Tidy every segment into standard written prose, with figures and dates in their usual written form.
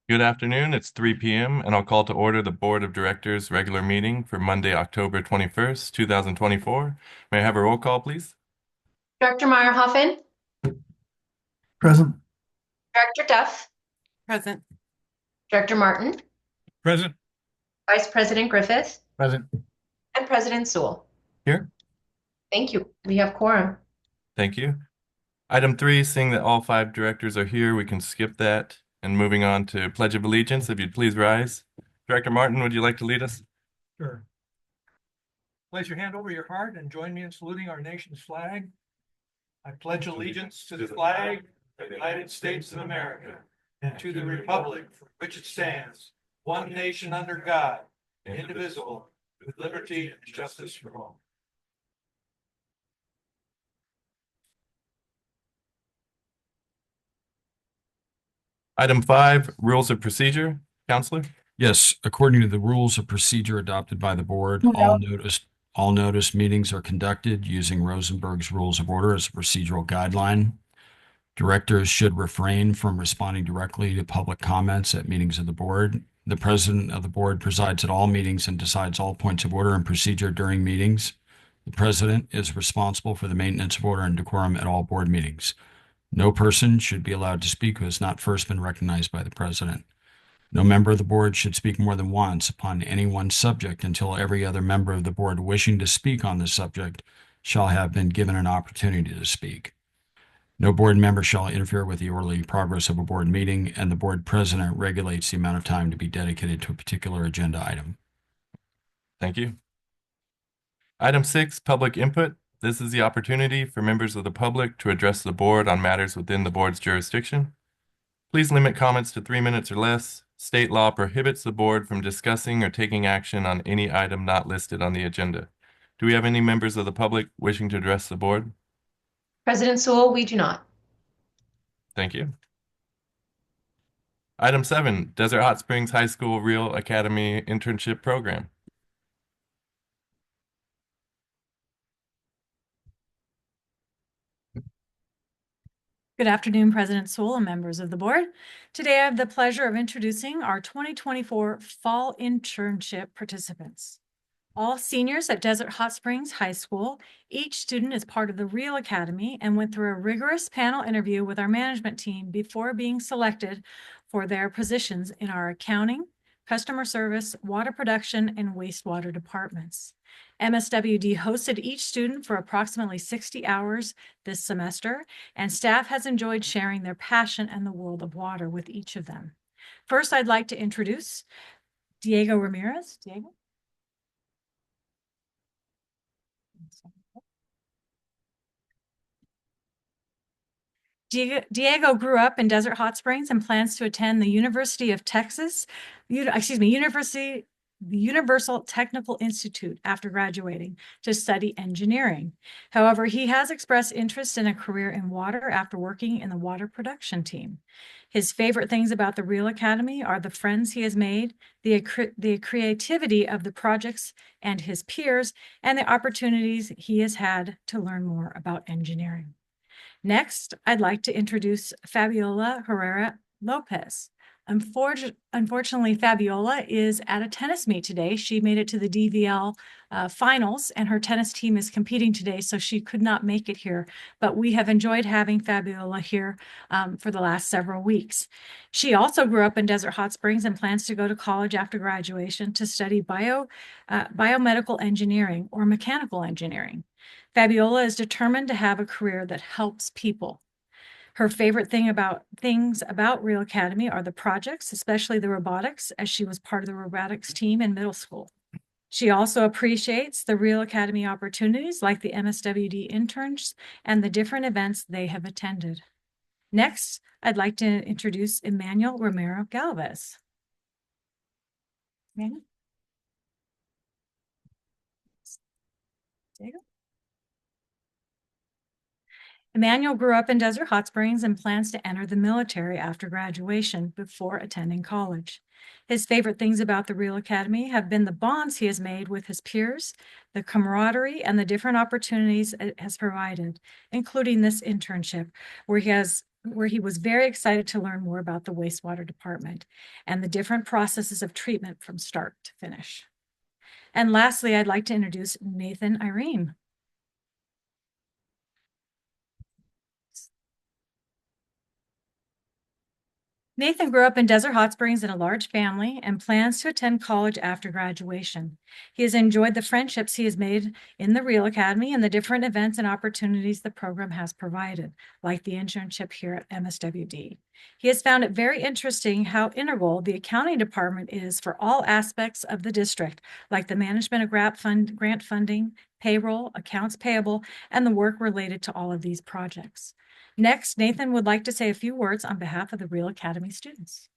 Good afternoon. It's 3 p.m. and I'll call to order the Board of Directors regular meeting for Monday, October 21st, 2024. May I have a roll call, please? Director Meyerhoffen, Present. Director Duff, Present. Director Martin, Present. Vice President Griffith, Present. and President Sewell. Here. Thank you. We have quorum. Thank you. Item 3, seeing that all 5 directors are here, we can skip that. And moving on to Pledge of Allegiance, if you'd please rise. Director Martin, would you like to lead us? Sure. Place your hand over your heart and join me in saluting our nation's flag. I pledge allegiance to the flag of the United States of America and to the republic for which it stands, one nation under God, indivisible, with liberty and justice for all. Item 5, Rules of Procedure. Counselor? Yes, according to the rules of procedure adopted by the board, all notice meetings are conducted using Rosenberg's Rules of Order as a procedural guideline. Directors should refrain from responding directly to public comments at meetings of the board. The president of the board presides at all meetings and decides all points of order and procedure during meetings. The president is responsible for the maintenance of order and decorum at all board meetings. No person should be allowed to speak who has not first been recognized by the president. No member of the board should speak more than once upon any one subject until every other member of the board wishing to speak on the subject shall have been given an opportunity to speak. No board member shall interfere with the orderly progress of a board meeting, and the board president regulates the amount of time to be dedicated to a particular agenda item. Thank you. Item 6, Public Input. This is the opportunity for members of the public to address the board on matters within the board's jurisdiction. Please limit comments to 3 minutes or less. State law prohibits the board from discussing or taking action on any item not listed on the agenda. Do we have any members of the public wishing to address the board? President Sewell, we do not. Thank you. Item 7, Desert Hot Springs High School Real Academy Internship Program. Good afternoon, President Sewell and members of the board. Today, I have the pleasure of introducing our 2024 Fall Internship participants. All seniors at Desert Hot Springs High School, each student is part of the Real Academy and went through a rigorous panel interview with our management team before being selected for their positions in our accounting, customer service, water production, and wastewater departments. MSWD hosted each student for approximately 60 hours this semester, and staff has enjoyed sharing their passion and the world of water with each of them. First, I'd like to introduce Diego Ramirez. Diego? Diego grew up in Desert Hot Springs and plans to attend the University of Texas, the Universal Technical Institute after graduating to study engineering. However, he has expressed interest in a career in water after working in the water production team. His favorite things about the Real Academy are the friends he has made, the creativity of the projects and his peers, and the opportunities he has had to learn more about engineering. Next, I'd like to introduce Fabiola Herrera Lopez. Unfortunately, Fabiola is at a tennis meet today. She made it to the DVL finals, and her tennis team is competing today, so she could not make it here. But we have enjoyed having Fabiola here for the last several weeks. She also grew up in Desert Hot Springs and plans to go to college after graduation to study biomedical engineering or mechanical engineering. Fabiola is determined to have a career that helps people. Her favorite things about Real Academy are the projects, especially the robotics, as she was part of the robotics team in middle school. She also appreciates the Real Academy opportunities like the MSWD interns and the different events they have attended. Next, I'd like to introduce Emmanuel Romero Galvez. Emmanuel? There you go. Emmanuel grew up in Desert Hot Springs and plans to enter the military after graduation before attending college. His favorite things about the Real Academy have been the bonds he has made with his peers, the camaraderie, and the different opportunities it has provided, including this internship, where he has where he was very excited to learn more about the wastewater department and the different processes of treatment from start to finish. And lastly, I'd like to introduce Nathan Irene. Nathan grew up in Desert Hot Springs in a large family and plans to attend college after graduation. He has enjoyed the friendships he has made in the Real Academy and the different events and opportunities the program has provided, like the internship here at MSWD. He has found it very interesting how integral the accounting department is for all aspects of the district, like the management of grant funding, payroll, accounts payable, and the work related to all of these projects. Next, Nathan would like to say a few words on behalf of the Real Academy students.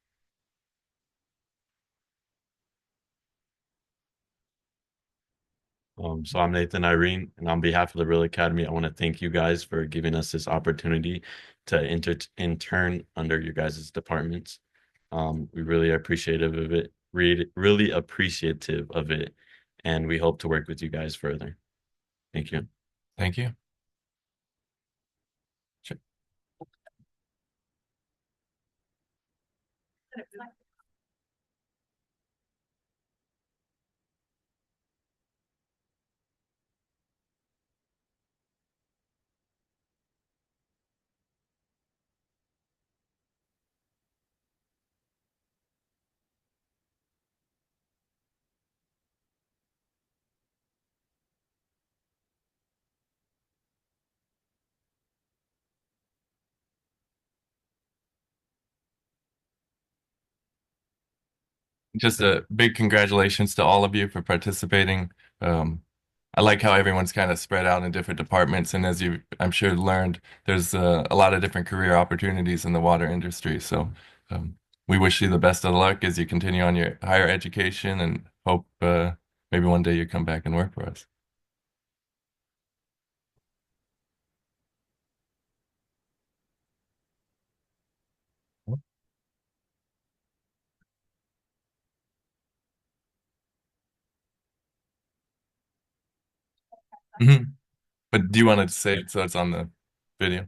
So I'm Nathan Irene, and on behalf of the Real Academy, I want to thank you guys for giving us this opportunity to intern under your guys' departments. We really appreciative of it, really appreciative of it, and we hope to work with you guys further. Thank you. Thank you. Just a big congratulations to all of you for participating. I like how everyone's kind of spread out in different departments, and as you, I'm sure, learned, there's a lot of different career opportunities in the water industry. So we wish you the best of luck as you continue on your higher education, and hope maybe one day you come back and work for us. Mhm. But do you want to say it so it's on the video?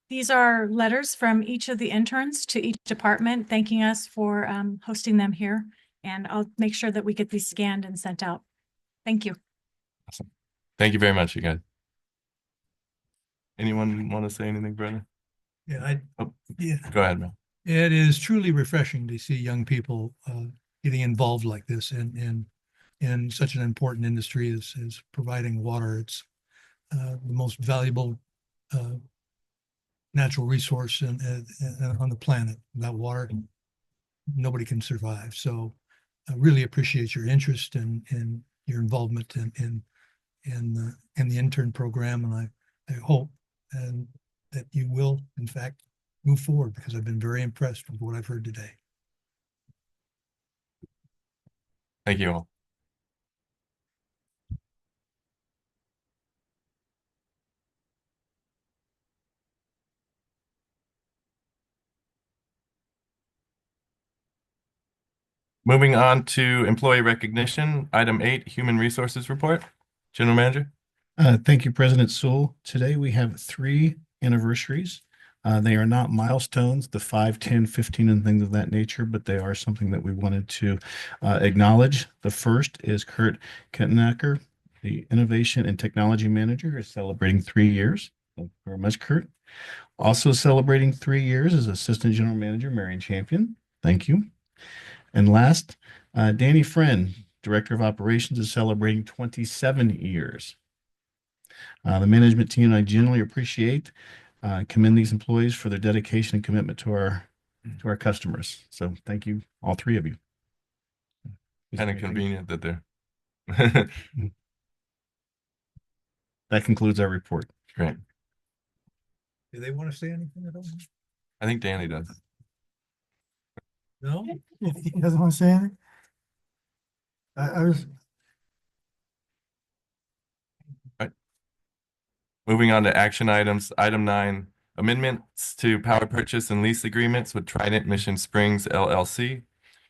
These are letters from each of the interns to each department, thanking us for hosting them here. And I'll make sure that we get these scanned and sent out. Thank you. Awesome. Thank you very much, you guys. Anyone want to say anything, brother? Yeah, Oh, yeah, go ahead, man. it is truly refreshing to see young people getting involved like this in such an important industry as providing water. It's the most valuable natural resource on the planet. Without water, nobody can survive. So I really appreciate your interest and your involvement in the intern program, and I hope that you will, in fact, move forward, because I've been very impressed with what I've heard today. Thank you all. Moving on to employee recognition, item 8, human resources report. General Manager. Thank you, President Sewell. Today we have 3 anniversaries. They are not milestones, the 5, 10, 15, and things of that nature, but they are something that we wanted to acknowledge. The first is Kurt Kettenacker, the Innovation and Technology Manager, is celebrating 3 years. Thank you very much, Kurt. Also celebrating 3 years is Assistant General Manager Marion Champion. Thank you. And last, Danny Friend, Director of Operations, is celebrating 27 years. The management team and I generally appreciate, commend these employees for their dedication and commitment to our customers. So thank you, all 3 of you. Kind of convenient that they're That concludes our report. great. Do they want to say anything at all? I think Danny does. No? He doesn't want to say anything? I was, Moving on to action items, item 9, amendments to power purchase and lease agreements with Trident Mission Springs LLC.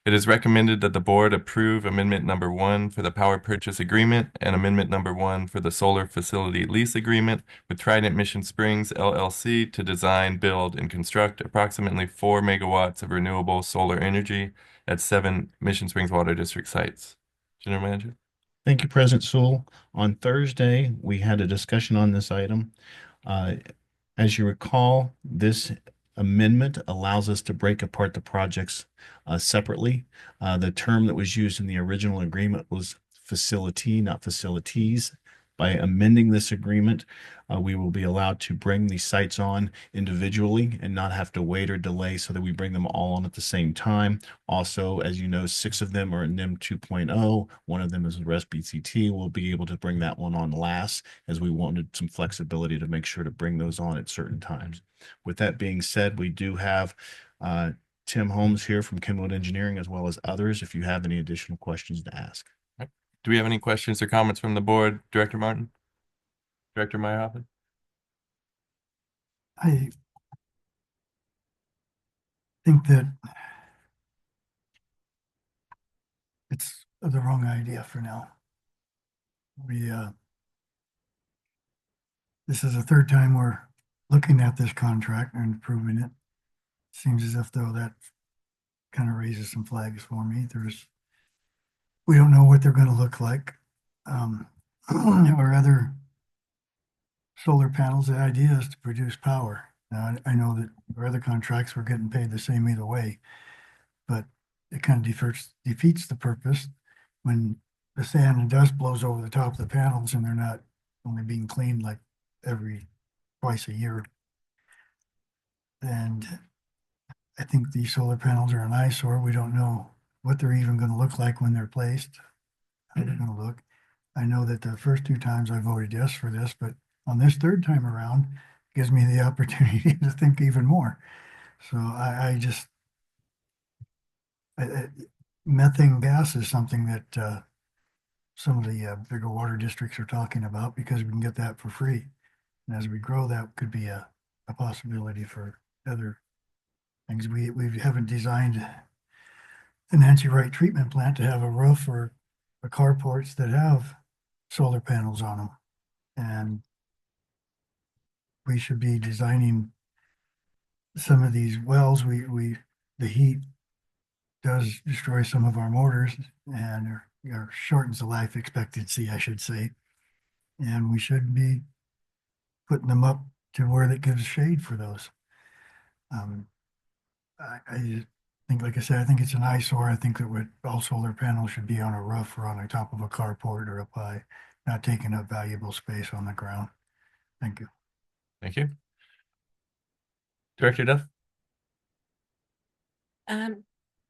It is recommended that the board approve amendment number 1 for the power purchase agreement and amendment number 1 for the solar facility lease agreement with Trident Mission Springs LLC to design, build, and construct approximately 4 megawatts of renewable solar energy at 7 Mission Springs Water District sites. General Manager? Thank you, President Sewell. On Thursday, we had a discussion on this item. Uh, As you recall, this amendment allows us to break apart the projects separately. The term that was used in the original agreement was facility, not facilities. By amending this agreement, we will be allowed to bring these sites on individually and not have to wait or delay so that we bring them all on at the same time. Also, as you know, 6 of them are in NIM 2.0. One of them is REST BCT. We'll be able to bring that one on last as we wanted some flexibility to make sure to bring those on at certain times. With that being said, we do have Tim Holmes here from Kenwood Engineering as well as others if you have any additional questions to ask. Do we have any questions or comments from the board? Director Martin? Director Meyerhoffen? I think that it's the wrong idea for now. This is the third time we're looking at this contract and approving it. Seems as if though that kind of raises some flags for me. We don't know what they're going to look like. Or other solar panels, the idea is to produce power. Now, I know that our other contracts were getting paid the same either way, but it kind of defeats the purpose when the sand and dust blows over the top of the panels and they're not only being cleaned like twice a year. And I think these solar panels are an eyesore. We don't know what they're even going to look like when they're placed, how they're going to look. I know that the first 2 times I voted yes for this, but on this third time around, gives me the opportunity to think even more. So methane gas is something that some of the bigger water districts are talking about because we can get that for free. And as we grow, that could be a possibility for other things. We haven't designed the Nancy Wright treatment plant to have a roof or carports that have solar panels on them. And we should be designing some of these wells. The heat does destroy some of our motors and or shortens the life expectancy, I should say. And we should be putting them up to where that gives shade for those. I think, like I said, I think it's an eyesore. I think that all solar panels should be on a roof or on the top of a carport or up high, not taking up valuable space on the ground. Thank you. Thank you. Director Duff?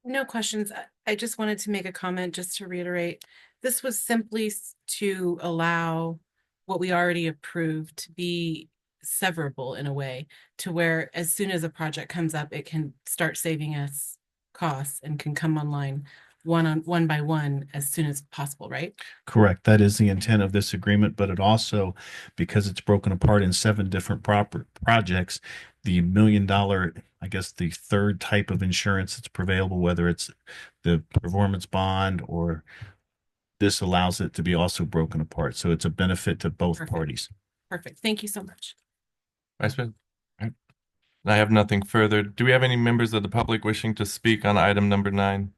No questions. I just wanted to make a comment just to reiterate. This was simply to allow what we already approved to be severable in a way to where as soon as a project comes up, it can start saving us costs and can come online one by one as soon as possible, right? Correct. That is the intent of this agreement, but it also, because it's broken apart in 7 different projects, the $1 million, I guess the third type of insurance that's prevailable, whether it's the performance bond or this allows it to be also broken apart. So it's a benefit to both Perfect. parties. Perfect. Thank you so much. Vice President? All right. I have nothing further. Do we have any members of the public wishing to speak on item number 9?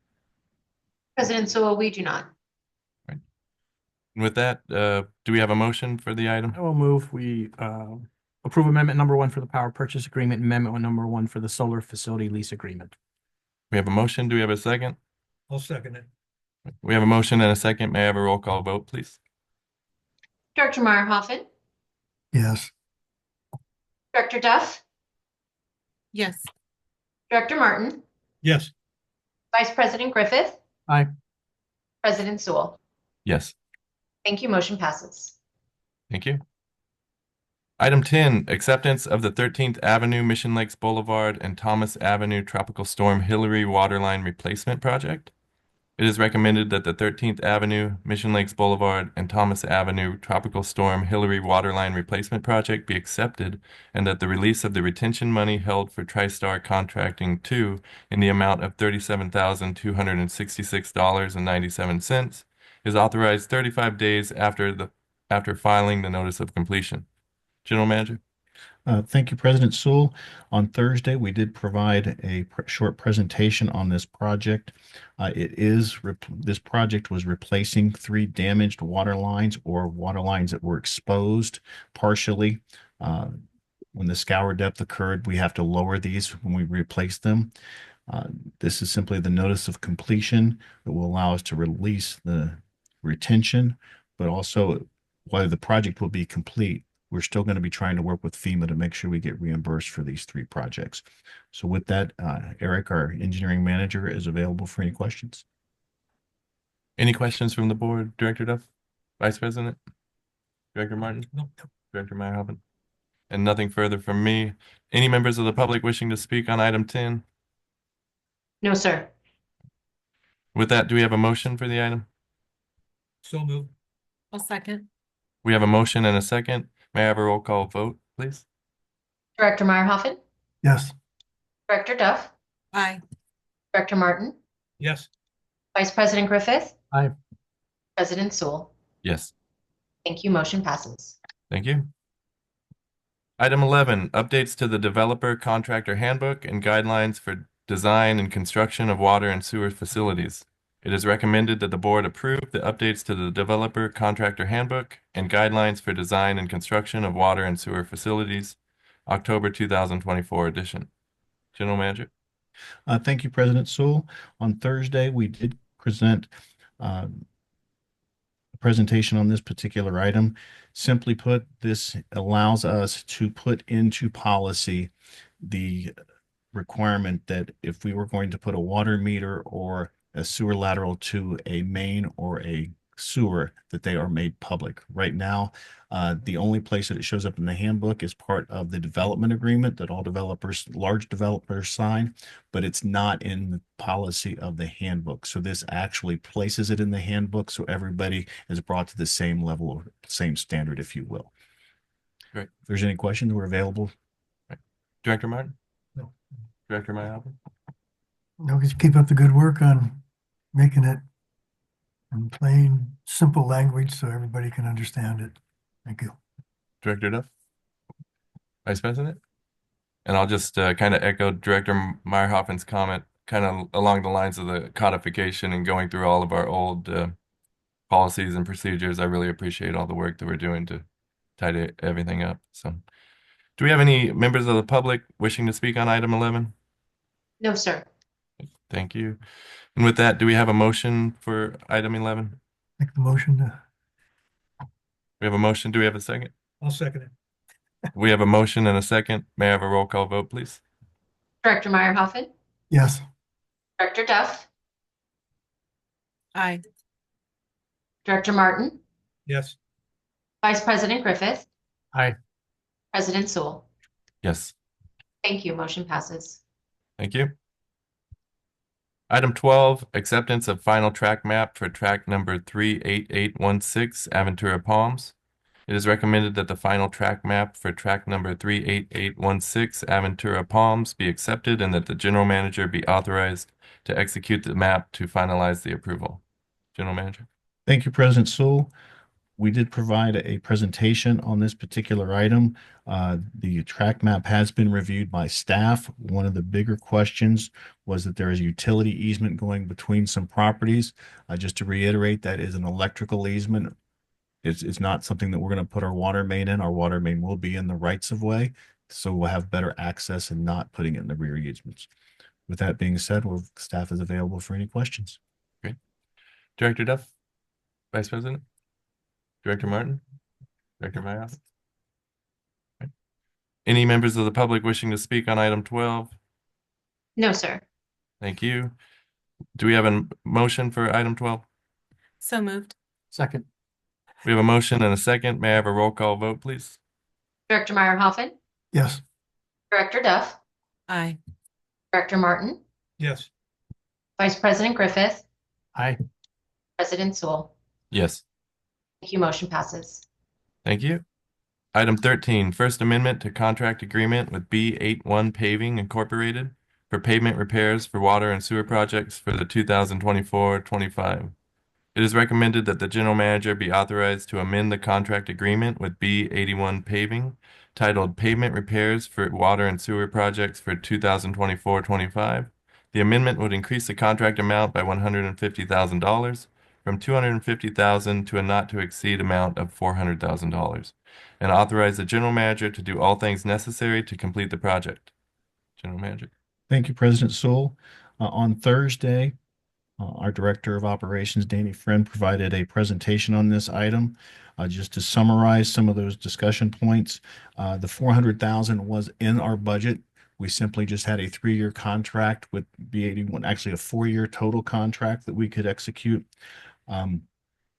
President Sewell, we do not. And with that, do we have a motion for the item? I will move we approve amendment number 1 for the power purchase agreement, and amendment number 1 for the solar facility lease agreement. We have a motion. Do we have a second? I'll second it. We have a motion and a second. May I have a roll call vote, please? Director Meyerhoffen? Yes. Director Duff? Yes. Director Martin? Yes. Vice President Griffith? Aye. President Sewell? Yes. Thank you. Motion passes. Thank you. Item 10, acceptance of the 13th Avenue, Mission Lakes Boulevard, and Thomas Avenue Tropical Storm Hillary Waterline Replacement Project. It is recommended that the 13th Avenue, Mission Lakes Boulevard, and Thomas Avenue Tropical Storm Hillary Waterline Replacement Project be accepted, and that the release of the retention money held for TriStar Contracting 2 in the amount of $37,266.97 is authorized 35 days after filing the notice of completion. General Manager? Thank you, President Sewell. On Thursday, we did provide a short presentation on this project. This project was replacing 3 damaged water lines or water lines that were exposed partially. When the scour depth occurred, we have to lower these when we replace them. This is simply the notice of completion that will allow us to release the retention, but also while the project will be complete, we're still going to be trying to work with FEMA to make sure we get reimbursed for these 3 projects. So with that, Eric, our engineering manager, is available for any questions. Any questions from the board, Director Duff, Vice President, Director Martin? No. Director Meyerhoffen? And nothing further from me. Any members of the public wishing to speak on item 10? No, sir. With that, do we have a motion for the item? So moved. I'll second. We have a motion and a second. May I have a roll call vote, please? Director Meyerhoffen, Yes. Director Duff, Aye. Director Martin, Yes. Vice President Griffith. Aye. President Sewell. Yes. Thank you. Motion passes. Thank you. Item 11, updates to the Developer Contractor Handbook and guidelines for design and construction of water and sewer facilities. It is recommended that the board approve the updates to the Developer Contractor Handbook and guidelines for design and construction of water and sewer facilities, October 2024 edition. General Manager? Thank you, President Sewell. On Thursday, we did present a presentation on this particular item. Simply put, this allows us to put into policy the requirement that if we were going to put a water meter or a sewer lateral to a main or a sewer, that they are made public. Right now, the only place that it shows up in the handbook is part of the development agreement that all developers, large developers sign, but it's not in the policy of the handbook. So this actually places it in the handbook so everybody is brought to the same level or same standard, if you will. Great. If there's any questions, we're available. Director Martin? No. Director Meyerhoffen? No, just keep up the good work on making it in plain, simple language so everybody can understand it. Thank you. Director Duff? Vice President? And I'll just kind of echo Director Meyerhoffen's comment, kind of along the lines of the codification and going through all of our old policies and procedures. I really appreciate all the work that we're doing to tidy everything up. So, do we have any members of the public wishing to speak on item 11? No, sir. Thank you. And with that, do we have a motion for item 11? Make the motion to, We have a motion. Do we have a second? I'll second it. We have a motion and a second. May I have a roll call vote, please? Director Meyerhoffen, yes. Director Duff, Aye. Director Martin, Yes. Vice President Griffith. Aye. President Sewell. Yes. Thank you. Motion passes. Thank you. Item 12, acceptance of final track map for track number 38816 Aventura Palms. It is recommended that the final track map for track number 38816 Aventura Palms be accepted and that the general manager be authorized to execute the map to finalize the approval. General Manager. Thank you, President Sewell. We did provide a presentation on this particular item. The track map has been reviewed by staff. One of the bigger questions was that there is a utility easement going between some properties. Just to reiterate, that is an electrical easement. It's not something that we're going to put our water main in. Our water main will be in the rights of way, so we'll have better access and not putting it in the rear easements. With that being said, staff is available for any questions. Great. Director Duff, Vice President, Director Martin, Director Myers. Any members of the public wishing to speak on item 12? No, sir. Thank you. Do we have a motion for item 12? So moved. Second. We have a motion and a second. May I have a roll call vote, please? Director Meyerhoffen, Yes. Director Duff, Aye. Director Martin, Yes. Vice President Griffith, Aye. President Sewell. Yes. Thank you. Motion passes. Thank you. Item 13, First Amendment to Contract Agreement with B81 Paving Incorporated for pavement repairs for water and sewer projects for the 2024-25. It is recommended that the general manager be authorized to amend the contract agreement with B81 Paving titled Pavement Repairs for Water and Sewer Projects for 2024-25. The amendment would increase the contract amount by $150,000 from $250,000 to a not to exceed amount of $400,000 and authorize the general manager to do all things necessary to complete the project. General manager. Thank you, President Sewell. On Thursday, our Director of Operations, Danny Friend, provided a presentation on this item. Just to summarize some of those discussion points, the $400,000 was in our budget. We simply just had a 3-year contract with B81, actually a 4-year total contract that we could execute.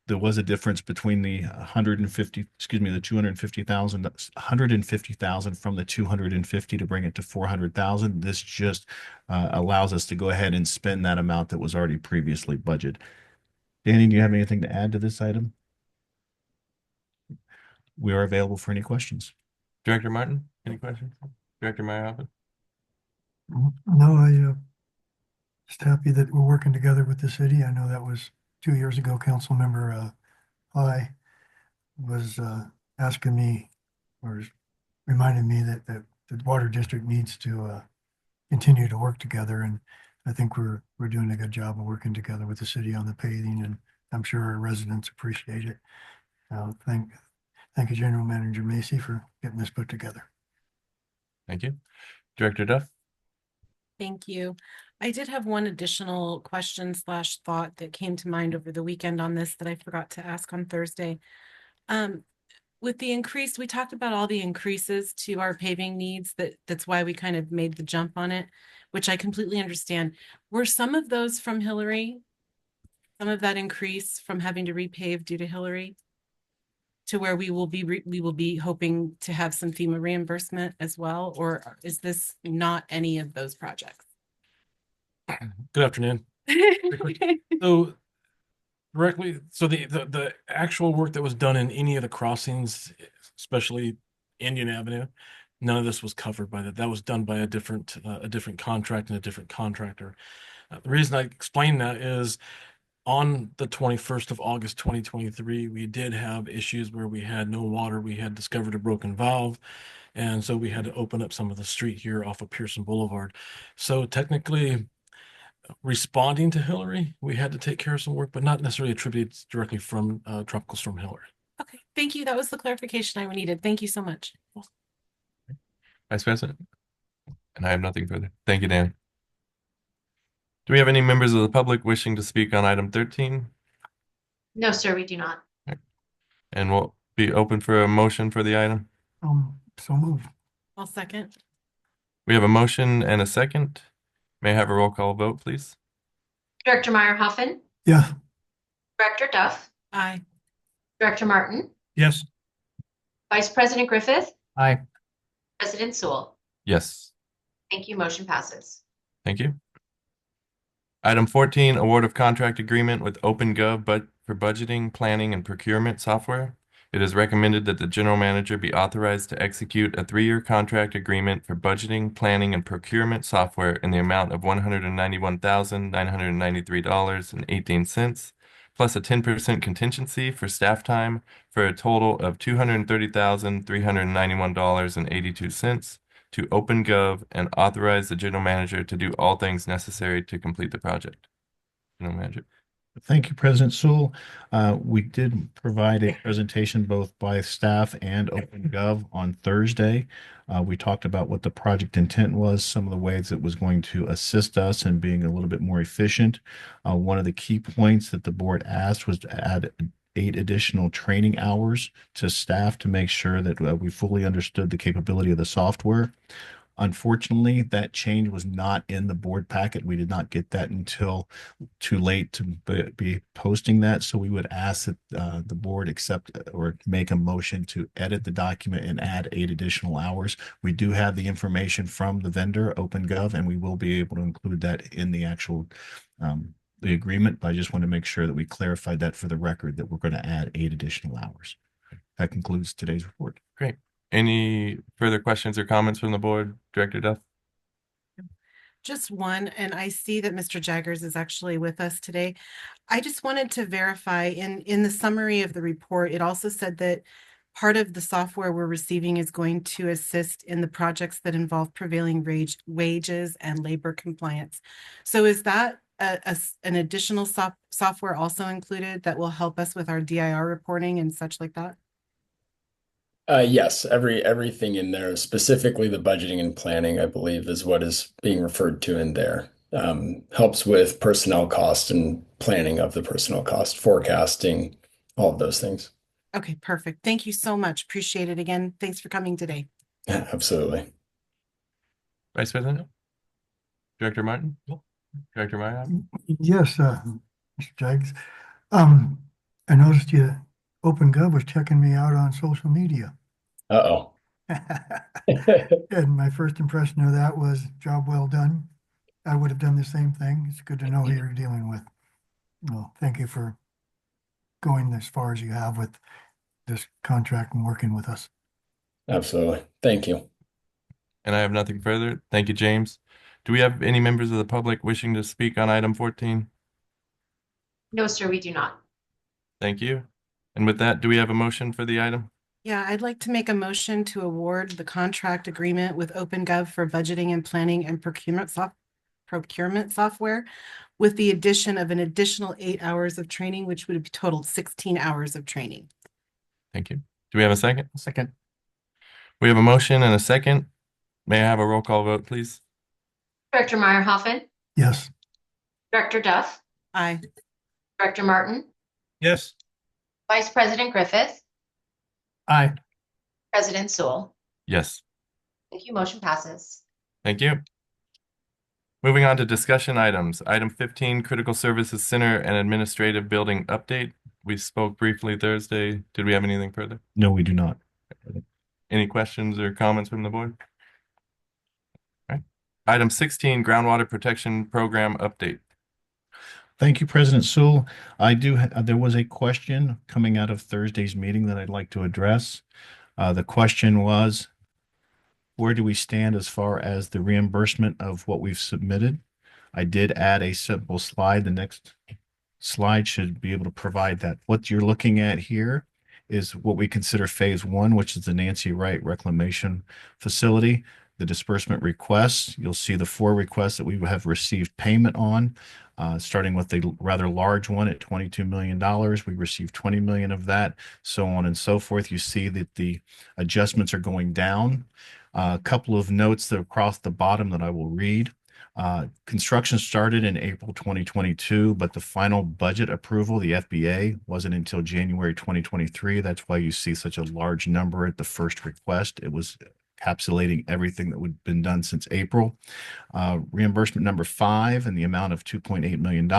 There was a difference between the 150, excuse me, the 250,000, 150,000 from the 250 to bring it to 400,000. This just allows us to go ahead and spend that amount that was already previously budgeted. Danny, do you have anything to add to this item? We are available for any questions. Director Martin, any questions? Director Meyerhoffen? No, I just happy that we're working together with the city. I know that was 2 years ago, Councilmember I was asking me or reminding me that the water district needs to continue to work together, and I think we're doing a good job of working together with the city on the paving, and I'm sure our residents appreciate it. Thank you, General Manager Macy, for getting this put together. Thank you. Director Duff? Thank you. I did have one additional question / thought that came to mind over the weekend on this that I forgot to ask on Thursday. With the increase, we talked about all the increases to our paving needs. That's why we kind of made the jump on it, which I completely understand. Were some of those from Hillary? Some of that increase from having to repave due to Hillary? To where we will be hoping to have some FEMA reimbursement as well, or is this not any of those projects? Good afternoon. So the actual work that was done in any of the crossings, especially Indian Avenue, none of this was covered by that. That was done by a different contract and a different contractor. The reason I explain that is on the 21st of August, 2023, we did have issues where we had no water. We had discovered a broken valve. And so we had to open up some of the street here off of Pearson Boulevard. So technically, responding to Hillary, we had to take care of some work, but not necessarily attributed directly from Tropical Storm Hillary. Okay, thank you. That was the clarification I needed. Thank you so much. Vice President? And I have nothing further. Thank you, Dan. Do we have any members of the public wishing to speak on item 13? No, sir, we do not. And we'll be open for a motion for the item. So moved. I'll second. We have a motion and a second. May I have a roll call vote, please? Director Meyerhoffen, Yeah. Director Duff, Aye. Director Martin, Yes. Vice President Griffith, Aye. President Sewell. Yes. Thank you. Motion passes. Thank you. Item 14, award of contract agreement with OpenGov for budgeting, planning, and procurement software. It is recommended that the general manager be authorized to execute a 3-year contract agreement for budgeting, planning, and procurement software in the amount of $191,993.18, plus a 10% contingency for staff time for a total of $230,391.82 to OpenGov and authorize the general manager to do all things necessary to complete the project. General manager. Thank you, President Sewell. We did provide a presentation both by staff and OpenGov on Thursday. We talked about what the project intent was, some of the ways it was going to assist us in being a little bit more efficient. One of the key points that the board asked was to add 8 additional training hours to staff to make sure that we fully understood the capability of the software. Unfortunately, that change was not in the board packet. We did not get that until too late to be posting that. So we would ask that the board accept or make a motion to edit the document and add 8 additional hours. We do have the information from the vendor, OpenGov, and we will be able to include that in the actual the agreement, but I just want to make sure that we clarified that for the record, that we're going to add 8 additional hours. That concludes today's report. Great. Any further questions or comments from the board, Director Duff? Just one, and I see that Mr. Jaggers is actually with us today. I just wanted to verify in the summary of the report, it also said that part of the software we're receiving is going to assist in the projects that involve prevailing wages and labor compliance. So is that an additional software also included that will help us with our DIR reporting and such like that? Yes, everything in there, specifically the budgeting and planning, I believe is what is being referred to in there. Helps with personnel cost and planning of the personnel cost, forecasting, all of those things. Okay, perfect. Thank you so much. Appreciate it again. Thanks for coming today. Absolutely. Vice President? Director Martin? Director Meyer? Yes, Mr. Jaggs. I noticed OpenGov was checking me out on social media. Uh-oh. And my first impression of that was job well done. I would have done the same thing. It's good to know who you're dealing with. Well, thank you for going as far as you have with this contract and working with us. Absolutely. Thank you. And I have nothing further. Thank you, James. Do we have any members of the public wishing to speak on item 14? No, sir, we do not. Thank you. And with that, do we have a motion for the item? Yeah, I'd like to make a motion to award the contract agreement with OpenGov for budgeting and planning and procurement software with the addition of an additional 8 hours of training, which would have totaled 16 hours of training. Thank you. Do we have a second? Second. We have a motion and a second. May I have a roll call vote, please? Director Meyerhoffen, Yes. Director Duff, Aye. Director Martin, Yes. Vice President Griffith, Aye. President Sewell. Yes. Thank you. Motion passes. Thank you. Moving on to discussion items. Item 15, Critical Services Center and Administrative Building Update. We spoke briefly Thursday. Did we have anything further? No, we do not. Any questions or comments from the board? All right. Item 16, Groundwater Protection Program Update. Thank you, President Sewell. There was a question coming out of Thursday's meeting that I'd like to address. The question was, where do we stand as far as the reimbursement of what we've submitted? I did add a simple slide. The next slide should be able to provide that. What you're looking at here is what we consider phase 1, which is the Nancy Wright Reclamation Facility. The disbursement requests, you'll see the 4 requests that we have received payment on, starting with a rather large one at $22 million. We received 20 million of that, so on and so forth. You see that the adjustments are going down. A couple of notes that across the bottom that I will read. Construction started in April 2022, but the final budget approval, the FBA, wasn't until January 2023. That's why you see such a large number at the first request. It was encapsulating everything that would been done since April. Reimbursement number 5 in the amount of $2.8 million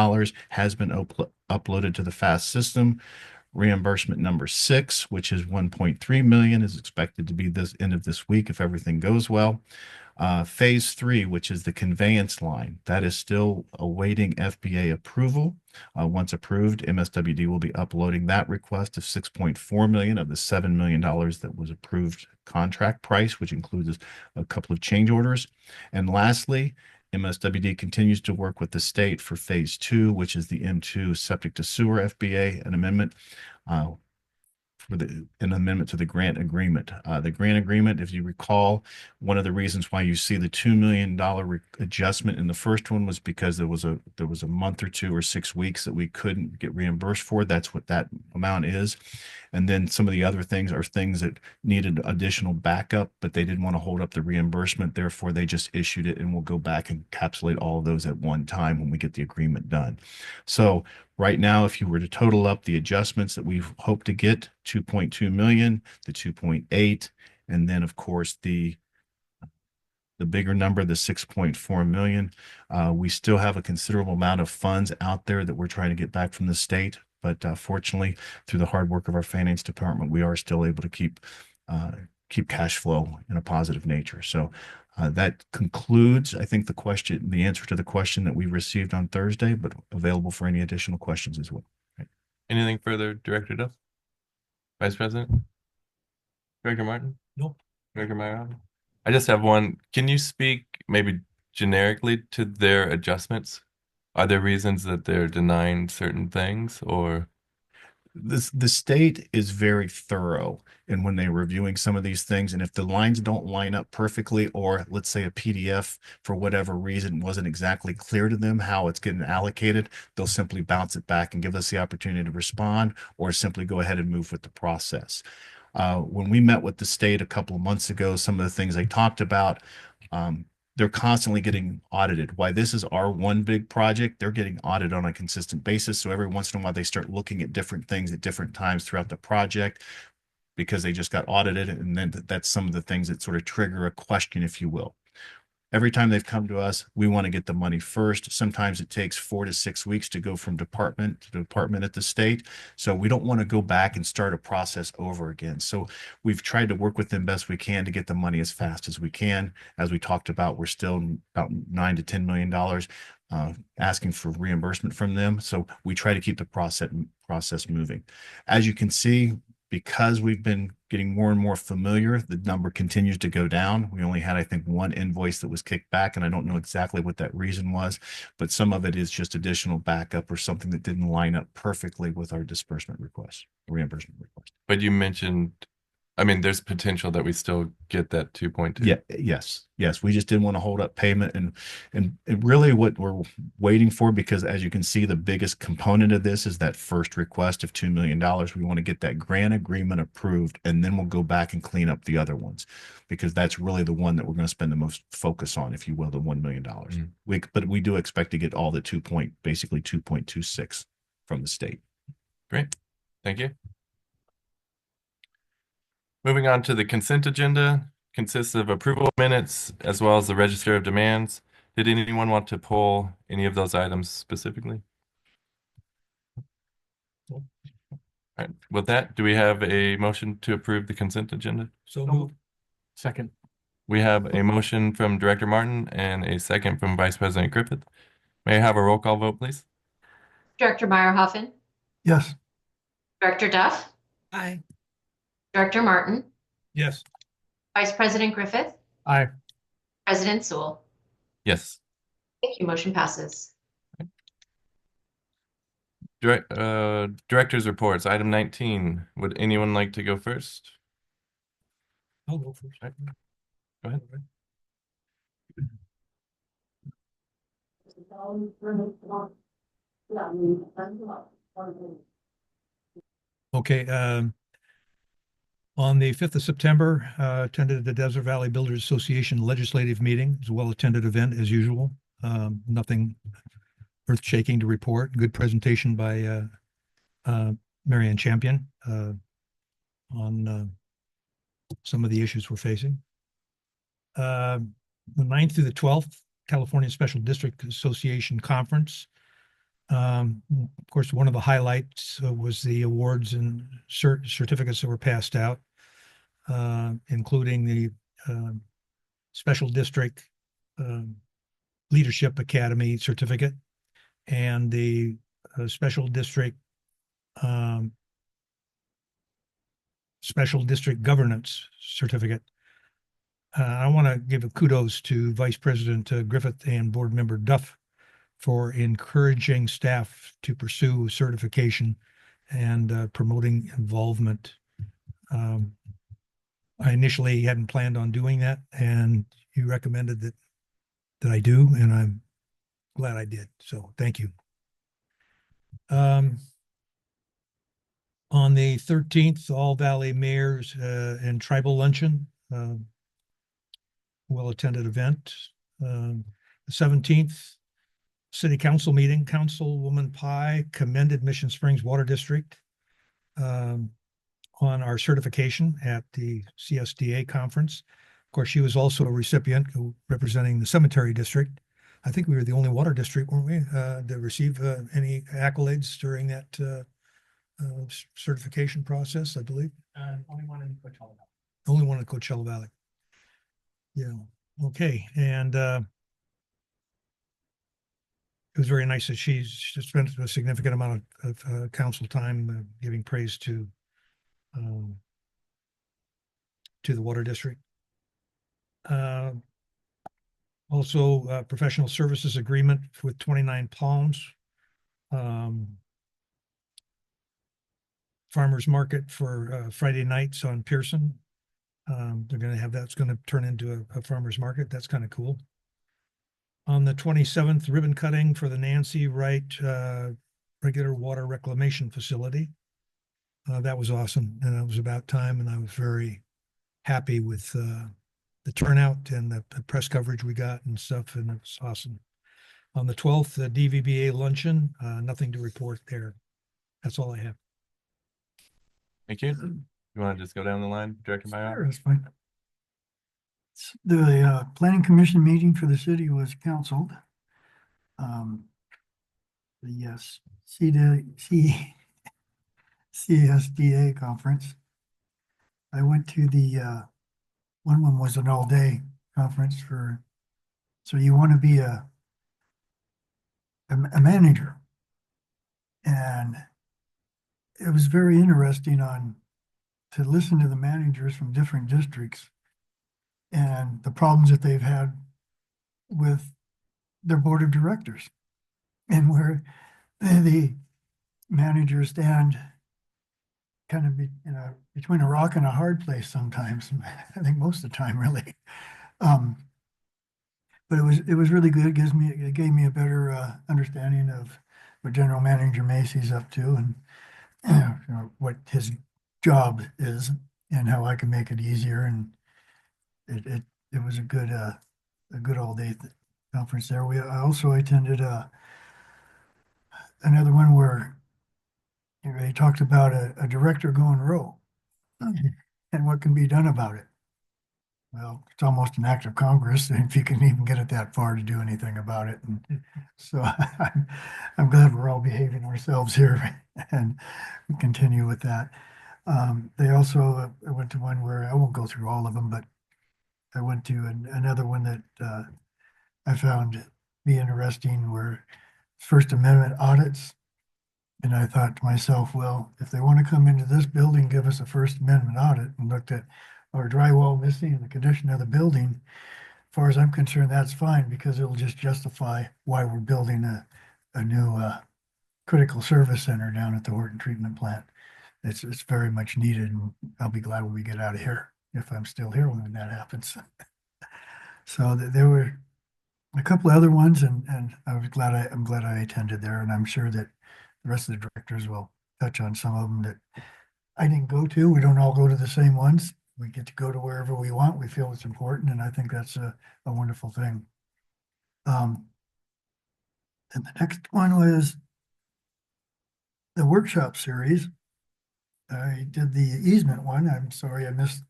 has been uploaded to the FAST system. Reimbursement number 6, which is 1.3 million, is expected to be this end of this week if everything goes well. Phase 3, which is the conveyance line, that is still awaiting FBA approval. Once approved, MSWD will be uploading that request of 6.4 million of the $7 million that was approved contract price, which includes a couple of change orders. And lastly, MSWD continues to work with the state for phase 2, which is the M2 septic to sewer FBA, an amendment to the grant agreement. The grant agreement, if you recall, one of the reasons why you see the $2 million adjustment in the first one was because there was a month or 2 or 6 weeks that we couldn't get reimbursed for. That's what that amount is. And then some of the other things are things that needed additional backup, but they didn't want to hold up the reimbursement. Therefore, they just issued it, and we'll go back and encapsulate all of those at one time when we get the agreement done. So right now, if you were to total up the adjustments that we hope to get, 2.2 million, the 2.8, and then of course the bigger number, the 6.4 million. We still have a considerable amount of funds out there that we're trying to get back from the state. But fortunately, through the hard work of our finance department, we are still able to keep keep cash flow in a positive nature. So that concludes, I think, the answer to the question that we received on Thursday, but available for any additional questions as well. Right. Anything further, Director Duff? Vice President? Director Martin? Nope. Director Meyer? I just have one. Can you speak maybe generically to their adjustments? Are there reasons that they're denying certain things or? The state is very thorough in when they're reviewing some of these things. And if the lines don't line up perfectly, or let's say a PDF for whatever reason wasn't exactly clear to them how it's getting allocated, they'll simply bounce it back and give us the opportunity to respond or simply go ahead and move with the process. When we met with the state a couple of months ago, some of the things they talked about, they're constantly getting audited. Why this is our one big project, they're getting audited on a consistent basis. So every once in a while, they start looking at different things at different times throughout the project because they just got audited. And then that's some of the things that sort of trigger a question, if you will. Every time they've come to us, we want to get the money first. Sometimes it takes 4 to 6 weeks to go from department to department at the state. So we don't want to go back and start a process over again. So we've tried to work with them best we can to get the money as fast as we can. As we talked about, we're still about $9 to $10 million asking for reimbursement from them. So we try to keep the process moving. As you can see, because we've been getting more and more familiar, the number continues to go down. We only had, I think, one invoice that was kicked back, and I don't know exactly what that reason was, but some of it is just additional backup or something that didn't line up perfectly with our disbursement request, reimbursement request. But you mentioned, I mean, there's potential that we still get that 2.2. Yeah, yes. We just didn't want to hold up payment, and really what we're waiting for, because as you can see, the biggest component of this is that first request of $2 million. We want to get that grant agreement approved, and then we'll go back and clean up the other ones, because that's really the one that we're going to spend the most focus on, if you will, the $1 million. But we do expect to get all the basically 2.26 from the state. Great. Thank you. Moving on to the consent agenda, consists of approval of minutes as well as the register of demands. Did anyone want to pull any of those items specifically? All right. With that, do we have a motion to approve the consent agenda? So moved. Second. We have a motion from Director Martin and a second from Vice President Griffith. May I have a roll call vote, please? Director Meyerhoffen, Yes. Director Duff, Aye. Director Martin, Yes. Vice President Griffith, Aye. President Sewell. Yes. Thank you. Motion passes. Director's reports, item 19. Would anyone like to go first? I'll go first. Go ahead. Okay, on the 5th of September, attended the Desert Valley Builders Association legislative meeting. It was a well-attended event as usual. Nothing earth-shaking to report. Good presentation by Marianne Champion on some of the issues we're facing. The 9th through the 12th, California Special District Association Conference. Of course, one of the highlights was the awards and certificates that were passed out, including the Special District Leadership Academy certificate and the Special District Governance certificate. I want to give a kudos to Vice President Griffith and Board Member Duff for encouraging staff to pursue certification and promoting involvement. I initially hadn't planned on doing that, and you recommended that I do, and I'm glad I did. So thank you. On the 13th, All Valley Mayors and Tribal Luncheon, well-attended event. The 17th, City Council meeting, Councilwoman Pye commended Mission Springs Water District on our certification at the CSDA conference. Of course, she was also a recipient representing the Cemetery District. I think we were the only water district, weren't we, to receive any accolades during that certification process, I believe. Only one in Coachella. only one in Coachella Valley. Yeah, okay, and it was very nice that she spent a significant amount of council time giving praise um, to the water district. Also, professional services agreement with 29 Palms. Farmers market for Friday nights on Pearson. They're going to have that's going to turn into a farmers market. That's kind of cool. On the 27th, ribbon cutting for the Nancy Wright regular water reclamation facility. That was awesome, and it was about time, and I was very happy with the turnout and the press coverage we got and stuff, and it was awesome. On the 12th, the DVBA luncheon, nothing to report there. That's all I have. Thank you. You want to just go down the line, Director Mayotte? Sure, that's fine. The planning commission meeting for the city was canceled. The yes, CSDA conference. I went to the one was an all-day conference for, so you want to be a manager. And it was very interesting to listen to the managers from different districts and the problems that they've had with their board of directors and where the managers stand kind of between a rock and a hard place sometimes. I think most of the time, really. But it was really good. It gave me a better understanding of what General Manager Macy's up to and what his job is and how I can make it easier. And it was a good all day conference there. I also attended another one where he talked about a director going rogue and what can be done about it. Well, it's almost an act of Congress if you can even get it that far to do anything about it. And so I'm glad we're all behaving ourselves here and continue with that. They also went to one where I won't go through all of them, but I went to another one that I found be interesting where First Amendment audits. And I thought to myself, well, if they want to come into this building, give us a First Amendment audit and looked at our drywall missing and the condition of the building. As far as I'm concerned, that's fine because it'll just justify why we're building a new critical service center down at the Horton treatment plant. It's very much needed, and I'll be glad when we get out of here if I'm still here when that happens. So there were a couple of other ones, and I'm glad I attended there, and I'm sure that the rest of the directors will touch on some of them that I didn't go to. We don't all go to the same ones. We get to go to wherever we want. We feel it's important, and I think that's a wonderful thing. And the next one was the workshop series. I did the easement one. I'm sorry I missed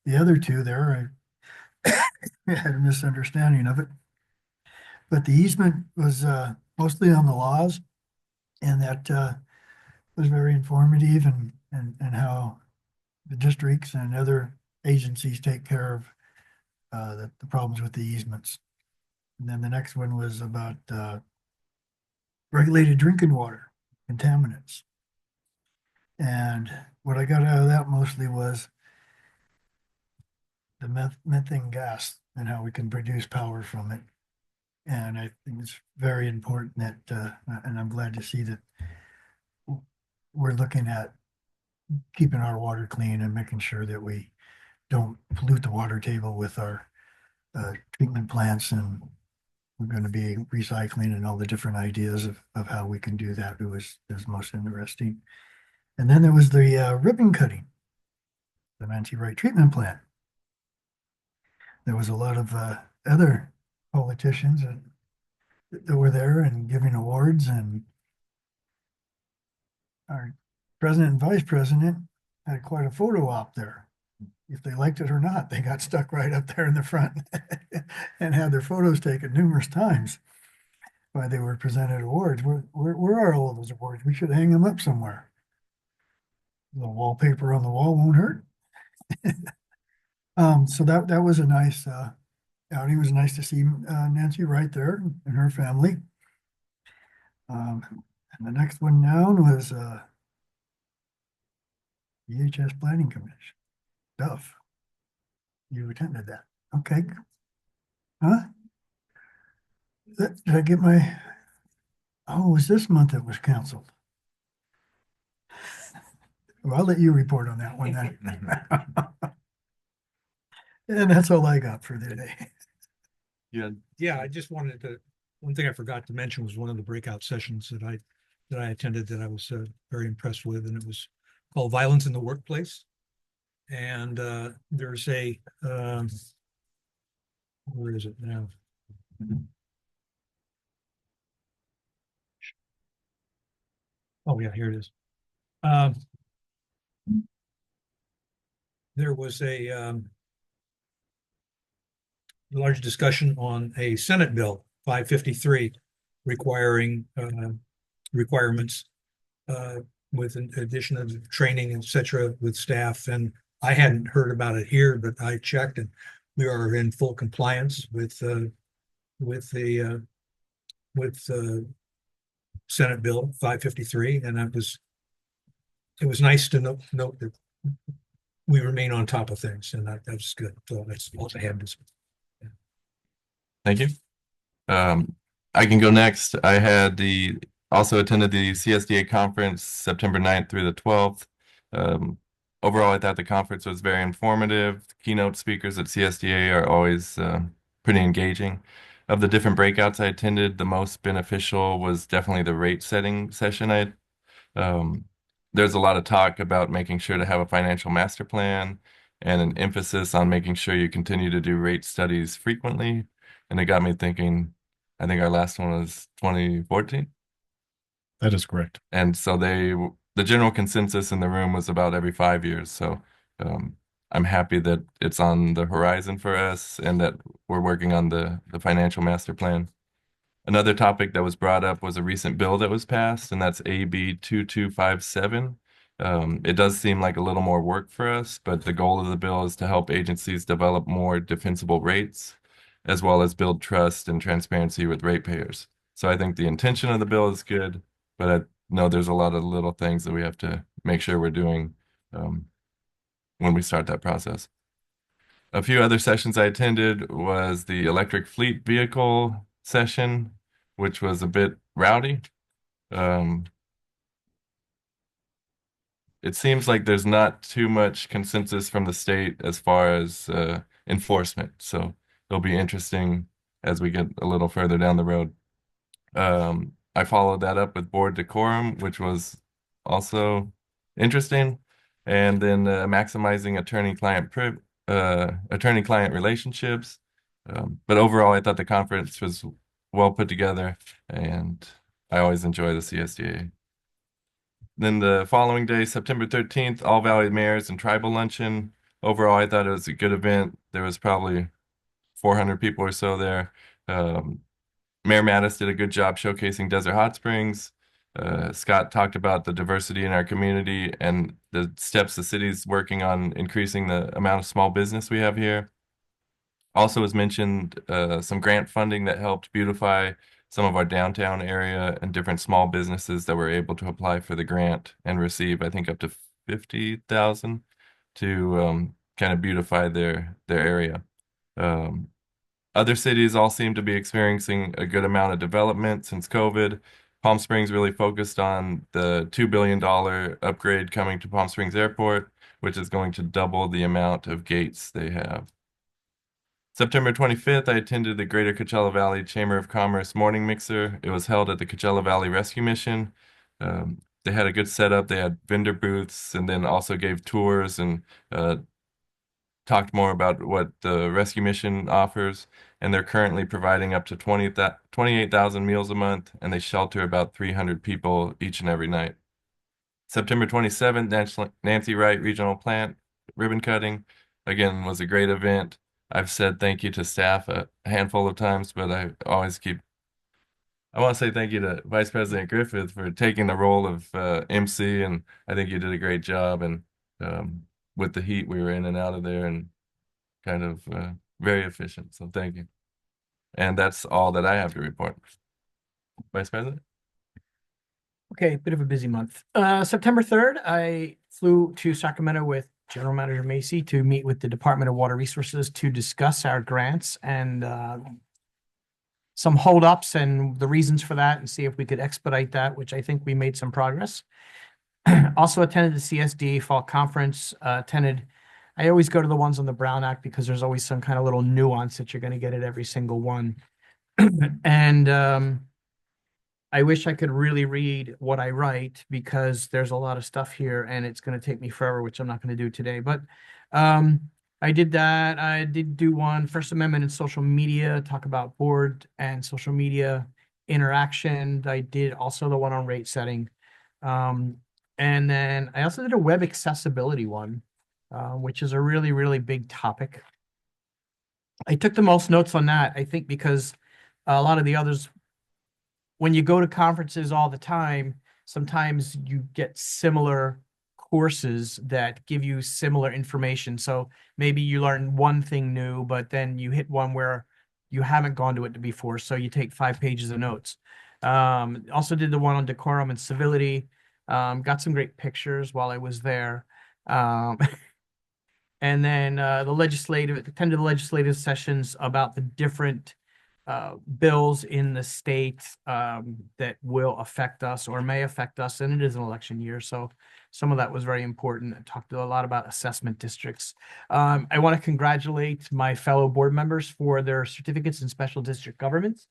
the other two there. I had a misunderstanding of it. But the easement was mostly on the laws, and that was very informative and how the districts and other agencies take care of the problems with the easements. And then the next one was about regulated drinking water contaminants. And what I got out of that mostly was the methane gas and how we can produce power from it. And I think it's very important that, and I'm glad to see that we're looking at keeping our water clean and making sure that we don't pollute the water table with our treatment plants, and we're going to be recycling and all the different ideas of how we can do that. It was most interesting. And then there was the ribbon cutting, the Nancy Wright treatment plant. There was a lot of other politicians that were there and giving awards, and our president and vice president had quite a photo op there. If they liked it or not, they got stuck right up there in the front and had their photos taken numerous times while they were presented awards. Where are all of those awards? We should hang them up somewhere. The wallpaper on the wall won't hurt. So that was a nice, outing. It was nice to see, Nancy right there and her family. And the next one down was, EHS Planning Commission. Duff. You attended that. Okay. Huh? Did I get my, oh, it was this month it was canceled. Well, I'll let you report on that one then. And that's all I got for today. Yeah. Yeah, I just wanted to, one thing I forgot to mention was one of the breakout sessions that I attended that I was very impressed with, and it was called Violence in the Workplace. And there's a, where is it now? Oh, yeah, here it is. Um, there was a large discussion on a Senate bill, 553, requiring requirements with an addition of training, et cetera, with staff. And I hadn't heard about it here, but I checked, and we are in full compliance with the with Senate Bill 553, and it was nice to note that we remain on top of things, and that's good. So that's all I had to say. Thank you. I can go next. I had also attended the CSDA conference September 9th through the 12th. Overall, I thought the conference was very informative. Keynote speakers at CSDA are always pretty engaging. Of the different breakouts I attended, the most beneficial was definitely the rate setting session. There's a lot of talk about making sure to have a financial master plan and an emphasis on making sure you continue to do rate studies frequently. And it got me thinking, I think our last one was 2014. That is correct. And so the general consensus in the room was about every 5 years. So I'm happy that it's on the horizon for us and that we're working on the financial master plan. Another topic that was brought up was a recent bill that was passed, and that's AB 2257. It does seem like a little more work for us, but the goal of the bill is to help agencies develop more defensible rates, as well as build trust and transparency with ratepayers. So I think the intention of the bill is good, but I know there's a lot of little things that we have to make sure we're doing when we start that process. A few other sessions I attended was the electric fleet vehicle session, which was a bit rowdy. It seems like there's not too much consensus from the state as far as enforcement. So it'll be interesting as we get a little further down the road. I followed that up with board decorum, which was also interesting. And then maximizing attorney-client relationships. But overall, I thought the conference was well put together, and I always enjoy the CSDA. Then the following day, September 13th, All Valley Mayors and Tribal Luncheon. Overall, I thought it was a good event. There was probably 400 people or so there. Mayor Mattis did a good job showcasing Desert Hot Springs. Scott talked about the diversity in our community and the steps the city's working on increasing the amount of small business we have here. Also was mentioned some grant funding that helped beautify some of our downtown area and different small businesses that were able to apply for the grant and receive, I think, up to 50,000 to kind of beautify their area. Other cities all seem to be experiencing a good amount of development since COVID. Palm Springs really focused on the $2 billion upgrade coming to Palm Springs Airport, which is going to double the amount of gates they have. September 25th, I attended the Greater Coachella Valley Chamber of Commerce Morning Mixer. It was held at the Coachella Valley Rescue Mission. They had a good setup. They had vendor booths and then also gave tours and talked more about what the rescue mission offers. And they're currently providing up to 28,000 meals a month, and they shelter about 300 people each and every night. September 27th, Nancy Wright Regional Plant ribbon cutting. Again, was a great event. I've said thank you to staff a handful of times, but I want to say thank you to Vice President Griffith for taking the role of MC, and I think you did a great job. And with the heat, we were in and out of there, and kind of very efficient. So thank you. And that's all that I have to report. Vice President? Okay, bit of a busy month. September 3rd, I flew to Sacramento with General Manager Macy to meet with the Department of Water Resources to discuss our grants and some holdups and the reasons for that and see if we could expedite that, which I think we made some progress. Also attended the CSD Fall Conference, I always go to the ones on the Brown Act because there's always some kind of little nuance that you're going to get at every single one. And I wish I could really read what I write because there's a lot of stuff here and it's going to take me forever, which I'm not going to do today. But I did that. I did do one First Amendment and social media, talk about board and social media interaction. I did also the one on rate setting. And then I also did a web accessibility one, which is a really, really big topic. I took the most notes on that, I think, because a lot of the others, when you go to conferences all the time, sometimes you get similar courses that give you similar information. So maybe you learn one thing new, but then you hit one where you haven't gone to it before. So you take 5 pages of notes. Also did the one on decorum and civility. Got some great pictures while I was there. And then attended the legislative sessions about the different bills in the state that will affect us or may affect us, and it is an election year, so some of that was very important. I talked a lot about assessment districts. I want to congratulate my fellow board members for their certificates in special district governance.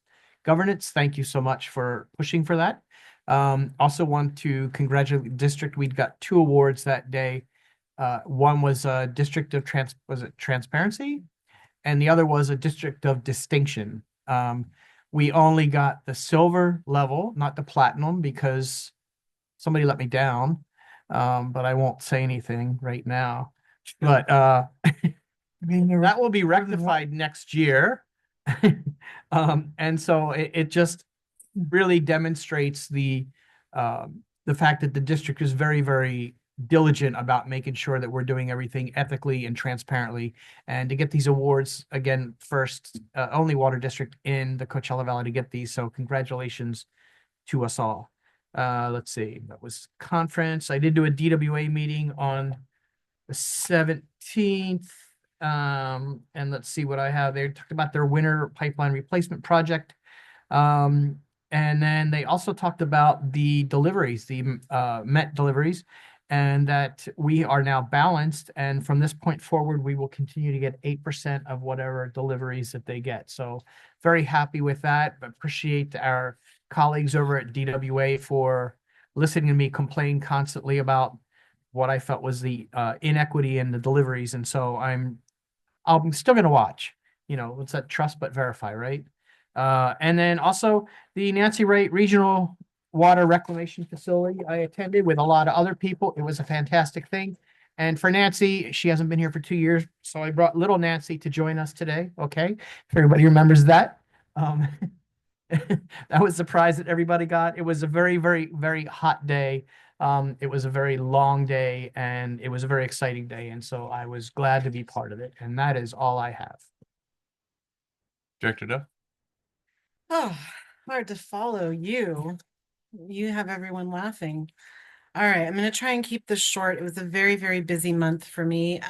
Thank you so much for pushing for that. Also want to congratulate the district. We got 2 awards that day. One was a district of transparency, and the other was a district of distinction. We only got the silver level, not the platinum, because somebody let me down. But I won't say anything right now. But that will be rectified next year. And so it just really demonstrates the fact that the district is very, very diligent about making sure that we're doing everything ethically and transparently. And to get these awards, again, first, only water district in the Coachella Valley to get these. So congratulations to us all. Let's see, that was conference. I did do a DWA meeting on the 17th. And let's see what I have. They talked about their winter pipeline replacement project. And then they also talked about the deliveries, the Met deliveries, and that we are now balanced. And from this point forward, we will continue to get 8% of whatever deliveries that they get. So very happy with that. Appreciate our colleagues over at DWA for listening to me complain constantly about what I felt was the inequity in the deliveries. And so I'm still going to watch, what's that, trust but verify, right? And then also the Nancy Wright Regional Water Reclamation Facility I attended with a lot of other people. It was a fantastic thing. And for Nancy, she hasn't been here for 2 years, so I brought little Nancy to join us today. Okay, if everybody remembers that. That was the prize that everybody got. It was a very, very, very hot day. It was a very long day, and it was a very exciting day. And so I was glad to be part of it. And that is all I have. Director Duff? Oh, hard to follow you. You have everyone laughing. All right, I'm going to try and keep this short. It was a very, very busy month for me.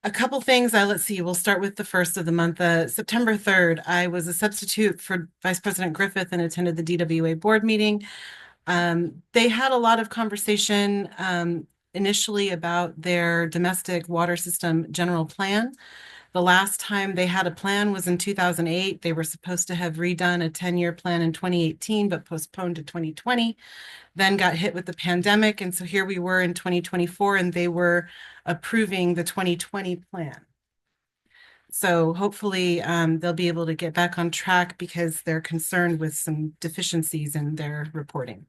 A couple things. Let's see. We'll start with the first of the month. September 3rd, I was a substitute for Vice President Griffith and attended the DWA board meeting. They had a lot of conversation initially about their domestic water system general plan. The last time they had a plan was in 2008. They were supposed to have redone a 10-year plan in 2018, but postponed to 2020, then got hit with the pandemic. And so here we were in 2024, and they were approving the 2020 plan. So hopefully they'll be able to get back on track because they're concerned with some deficiencies in their reporting.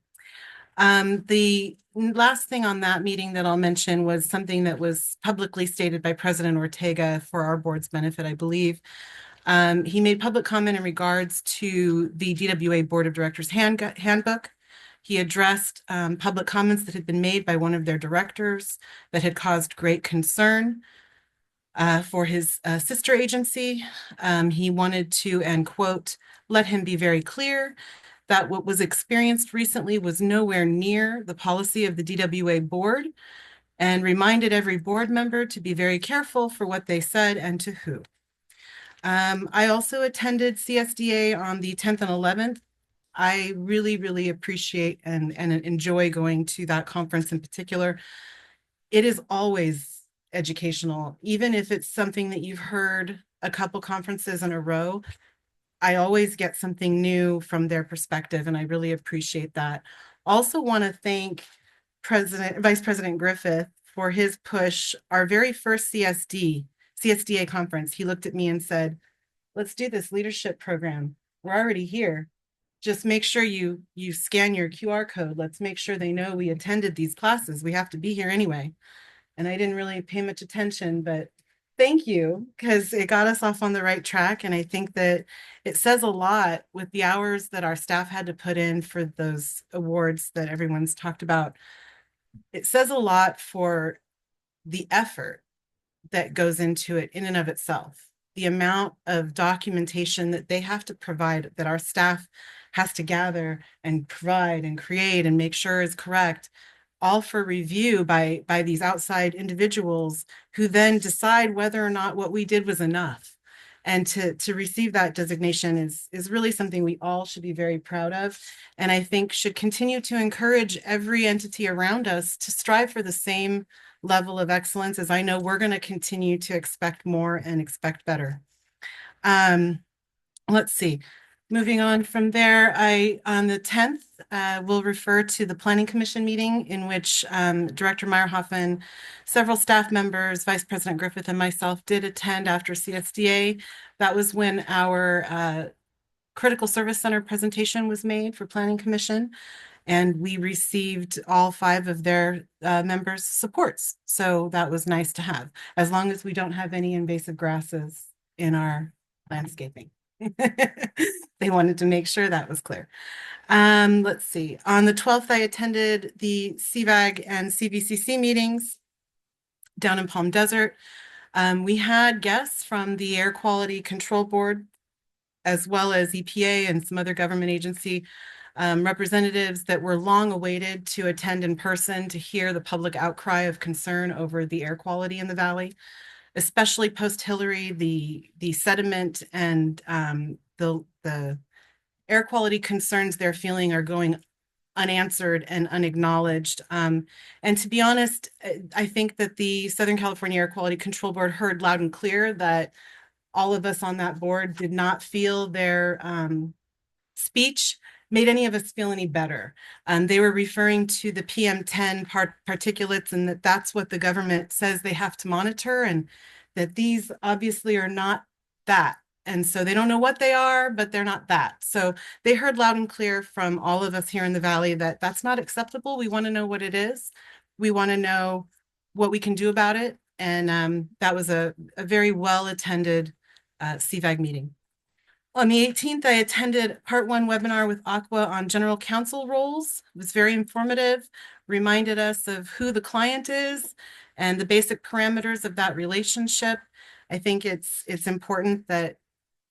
The last thing on that meeting that I'll mention was something that was publicly stated by President Ortega for our board's benefit, I believe. He made public comment in regards to the DWA Board of Directors handbook. He addressed public comments that had been made by one of their directors that had caused great concern. for his sister agency. He wanted to, and quote, let him be very clear that what was experienced recently was nowhere near the policy of the DWA board, and reminded every board member to be very careful for what they said and to who. I also attended CSDA on the 10th and 11th. I really, really appreciate and enjoy going to that conference in particular. It is always educational, even if it's something that you've heard a couple conferences in a row. I always get something new from their perspective, and I really appreciate that. Also want to thank Vice President Griffith for his push. Our very first CSDA conference, he looked at me and said, let's do this leadership program. We're already here. Just make sure you scan your QR code. Let's make sure they know we attended these classes. We have to be here anyway. And I didn't really pay much attention, but thank you, because it got us off on the right track. And I think that it says a lot with the hours that our staff had to put in for those awards that everyone's talked about. It says a lot for the effort that goes into it in and of itself. The amount of documentation that they have to provide, that our staff has to gather and provide and create and make sure is correct, all for review by these outside individuals who then decide whether or not what we did was enough. And to receive that designation is really something we all should be very proud of, and I think should continue to encourage every entity around us to strive for the same level of excellence, as I know we're going to continue to expect more and expect better. Let's see. Moving on from there, on the 10th, will refer to the Planning Commission meeting in which Director Meyerhoffen, several staff members, Vice President Griffith, and myself did attend after CSDA. That was when our Critical Service Center presentation was made for Planning Commission, and we received all 5 of their members' supports. So that was nice to have, as long as we don't have any invasive grasses in our landscaping. They wanted to make sure that was clear. Let's see. On the 12th, I attended the CVAG and CVCC meetings down in Palm Desert. We had guests from the Air Quality Control Board, as well as EPA and some other government agency representatives that were long awaited to attend in person to hear the public outcry of concern over the air quality in the valley, especially post-Hillary. The sediment and the air quality concerns they're feeling are going unanswered and unacknowledged. And to be honest, I think that the Southern California Air Quality Control Board heard loud and clear that all of us on that board did not feel their speech made any of us feel any better. They were referring to the PM10 particulates, and that's what the government says they have to monitor, and that these obviously are not that. And so they don't know what they are, but they're not that. So they heard loud and clear from all of us here in the Valley that that's not acceptable. We want to know what it is. We want to know what we can do about it. And that was a very well-attended CVAG meeting. On the 18th, I attended part 1 webinar with Aqua on general counsel roles. It was very informative, reminded us of who the client is and the basic parameters of that relationship. I think it's important that,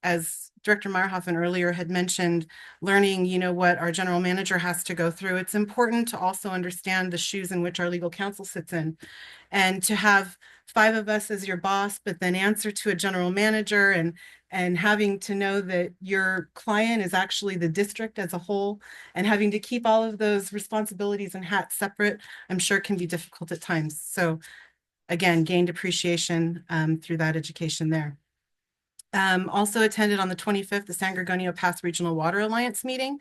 as Director Meyerhoffen earlier had mentioned, learning, what our general manager has to go through. It's important to also understand the shoes in which our legal counsel sits in, and to have 5 of us as your boss, but then answer to a general manager, and having to know that your client is actually the district as a whole, and having to keep all of those responsibilities and hats separate, I'm sure can be difficult at times. So again, gained appreciation through that education there. Also attended on the 25th, the San Gorgonio Pass Regional Water Alliance meeting.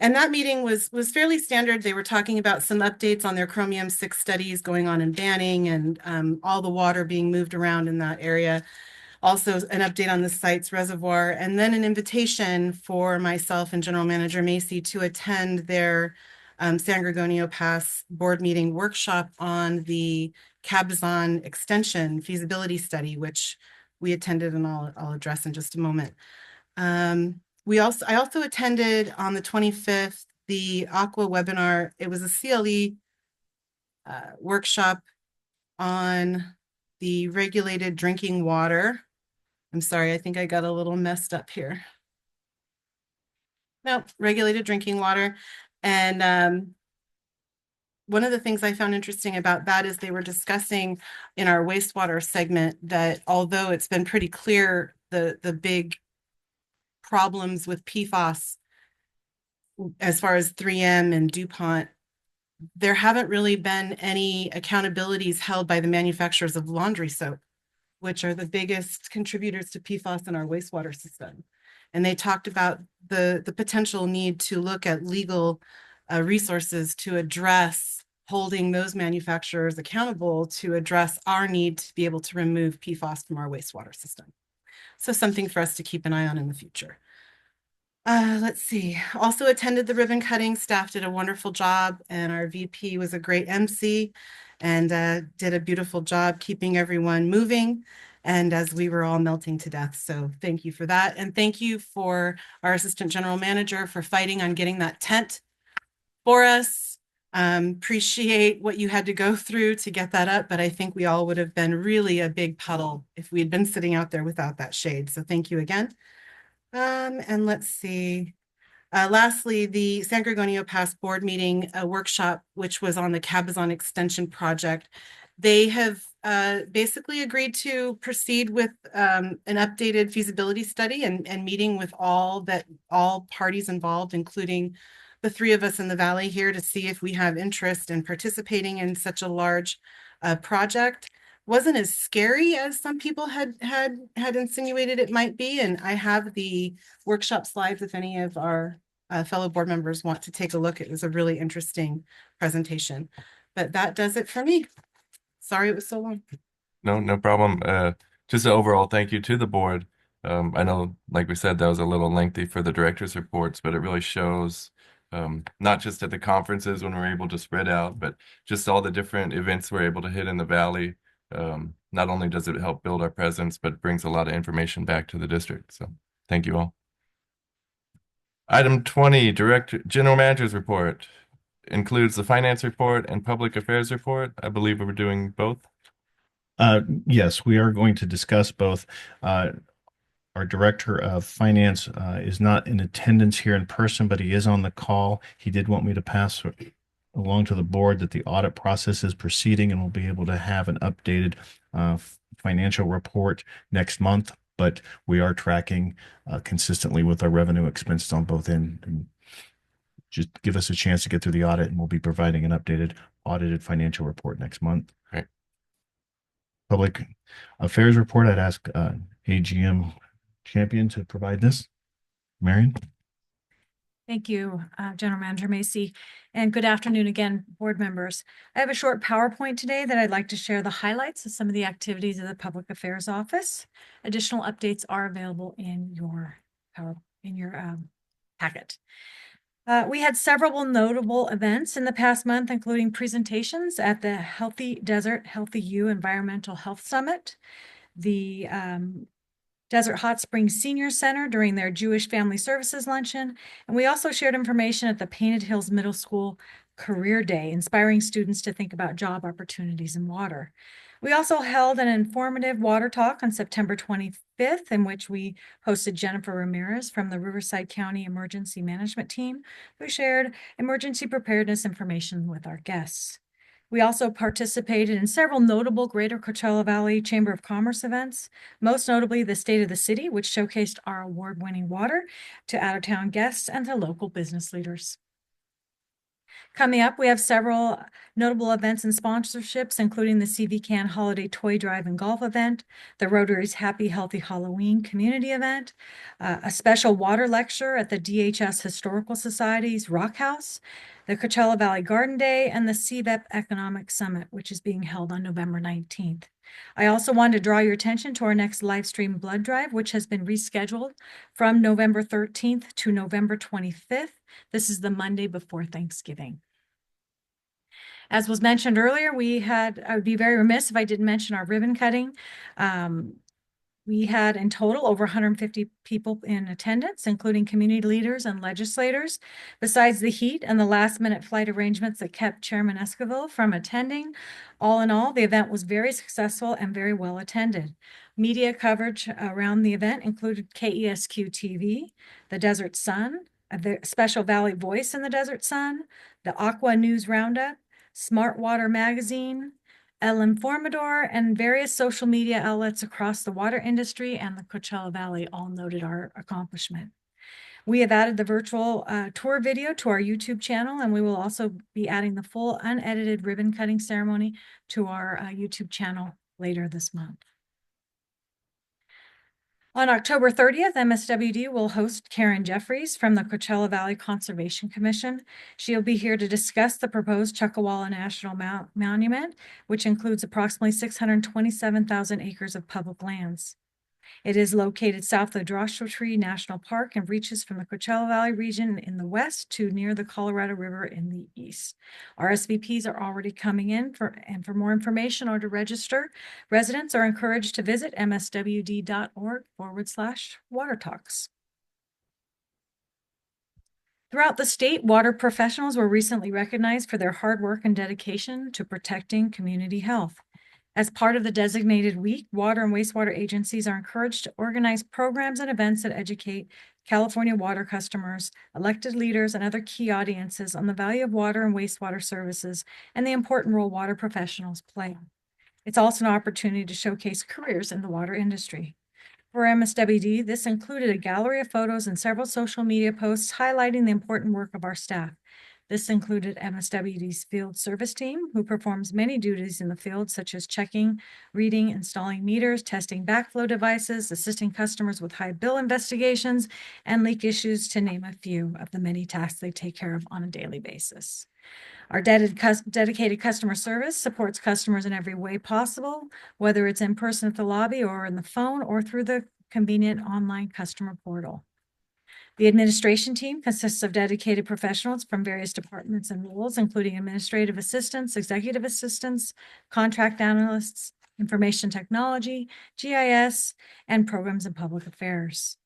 And that meeting was fairly standard. They were talking about some updates on their chromium-6 studies going on in Banning, and all the water being moved around in that area. Also an update on the site's reservoir, and then an invitation for myself and General Manager Macy to attend their San Gorgonio Pass board meeting workshop on the Cabazon extension feasibility study, which we attended, and I'll address in just a moment. I also attended on the 25th the Aqua webinar. It was a CLE workshop on the regulated drinking water. I'm sorry, I think I got a little messed up here. No, regulated drinking water. And one of the things I found interesting about that is they were discussing in our wastewater segment that although it's been pretty clear the big problems with PFAS as far as 3M and DuPont, there haven't really been any accountabilities held by the manufacturers of laundry soap, which are the biggest contributors to PFAS in our wastewater system. And they talked about the potential need to look at legal resources to address holding those manufacturers accountable to address our need to be able to remove PFAS from our wastewater system. So something for us to keep an eye on in the future. Let's see. Also attended the ribbon cutting. Staff did a wonderful job, and our VP was a great MC and did a beautiful job keeping everyone moving. And as we were all melting to death. So thank you for that. And thank you for our assistant general manager for fighting on getting that tent for us. Appreciate what you had to go through to get that up, but I think we all would have been really a big puddle if we had been sitting out there without that shade. So thank you again. And let's see. Lastly, the San Gorgonio Pass board meeting, a workshop, which was on the Cabazon extension project. They have basically agreed to proceed with an updated feasibility study and meeting with all parties involved, including the three of us in the Valley here, to see if we have interest in participating in such a large project. Wasn't as scary as some people had insinuated it might be. And I have the workshop slides if any of our fellow board members want to take a look. It was a really interesting presentation. But that does it for me. Sorry it was so long. No problem. Just an overall thank you to the board. I know, like we said, that was a little lengthy for the director's reports, but it really shows not just at the conferences when we're able to spread out, but just all the different events we're able to hit in the Valley. Not only does it help build our presence, but brings a lot of information back to the district. So thank you all. Item 20, General Manager's Report, includes the finance report and public affairs report. I believe we're doing both. Yes, we are going to discuss both. Our director of finance is not in attendance here in person, but he is on the call. He did want me to pass along to the board that the audit process is proceeding, and we'll be able to have an updated financial report next month. But we are tracking consistently with our revenue expenses on both ends. And just give us a chance to get through the audit, and we'll be providing an updated audited financial report next month. Great. Public affairs report, I'd ask AGM Champion to provide this. Marion? Thank you, General Manager Macy, and good afternoon again, board members. I have a short PowerPoint today that I'd like to share the highlights of some of the activities of the Public Affairs Office. Additional updates are available in your packet. We had several notable events in the past month, including presentations at the Healthy Desert, Healthy You Environmental Health Summit, the Desert Hot Springs Senior Center during their Jewish Family Services Luncheon, and we also shared information at the Painted Hills Middle School Career Day, inspiring students to think about job opportunities in water. We also held an informative water talk on September 25th, in which we hosted Jennifer Ramirez from the Riverside County Emergency Management Team, who shared emergency preparedness information with our guests. We also participated in several notable Greater Coachella Valley Chamber of Commerce events, most notably the State of the City, which showcased our award-winning water to out-of-town guests and to local business leaders. Coming up, we have several notable events and sponsorships, including the CV Can Holiday Toy Drive and Golf event, the Rotary's Happy Healthy Halloween community event, a special water lecture at the DHS Historical Society's Rock House, the Coachella Valley Garden Day, and the CVEP Economic Summit, which is being held on November 19th. I also wanted to draw your attention to our next live stream blood drive, which has been rescheduled from November 13th to November 25th. This is the Monday before Thanksgiving. As was mentioned earlier, I would be very remiss if I didn't mention our ribbon cutting. We had in total over 150 people in attendance, including community leaders and legislators. Besides the heat and the last-minute flight arrangements that kept Chairman Esquivel from attending, all in all, the event was very successful and very well attended. Media coverage around the event included KESQ TV, the Desert Sun, a Special Valley Voice in the Desert Sun, the Aqua News Roundup, Smart Water Magazine, El Informador, and various social media outlets across the water industry and the Coachella Valley all noted our accomplishment. We have added the virtual tour video to our YouTube channel, and we will also be adding the full unedited ribbon cutting ceremony to our YouTube channel later this month. On October 30th, MSWD will host Karen Jeffries from the Coachella Valley Conservation Commission. She'll be here to discuss the proposed Chuckawalla National Monument, which includes approximately 627,000 acres of public lands. It is located south of Joshua Tree National Park and reaches from the Coachella Valley region in the west to near the Colorado River in the east. RSVPs are already coming in for more information or to register. Residents are encouraged to visit mswd.org/water talks. Throughout the state, water professionals were recently recognized for their hard work and dedication to protecting community health. As part of the designated week, water and wastewater agencies are encouraged to organize programs and events that educate California water customers, elected leaders, and other key audiences on the value of water and wastewater services and the important role water professionals play. It's also an opportunity to showcase careers in the water industry. For MSWD, this included a gallery of photos and several social media posts highlighting the important work of our staff. This included MSWD's field service team, who performs many duties in the field, such as checking, reading, installing meters, testing backflow devices, assisting customers with high bill investigations, and leak issues, to name a few of the many tasks they take care of on a daily basis. Our dedicated customer service supports customers in every way possible, whether it's in person at the lobby or in the phone or through the convenient online customer portal. The administration team consists of dedicated professionals from various departments and roles, including administrative assistants, executive assistants, contract analysts, information technology, GIS, and programs and public affairs.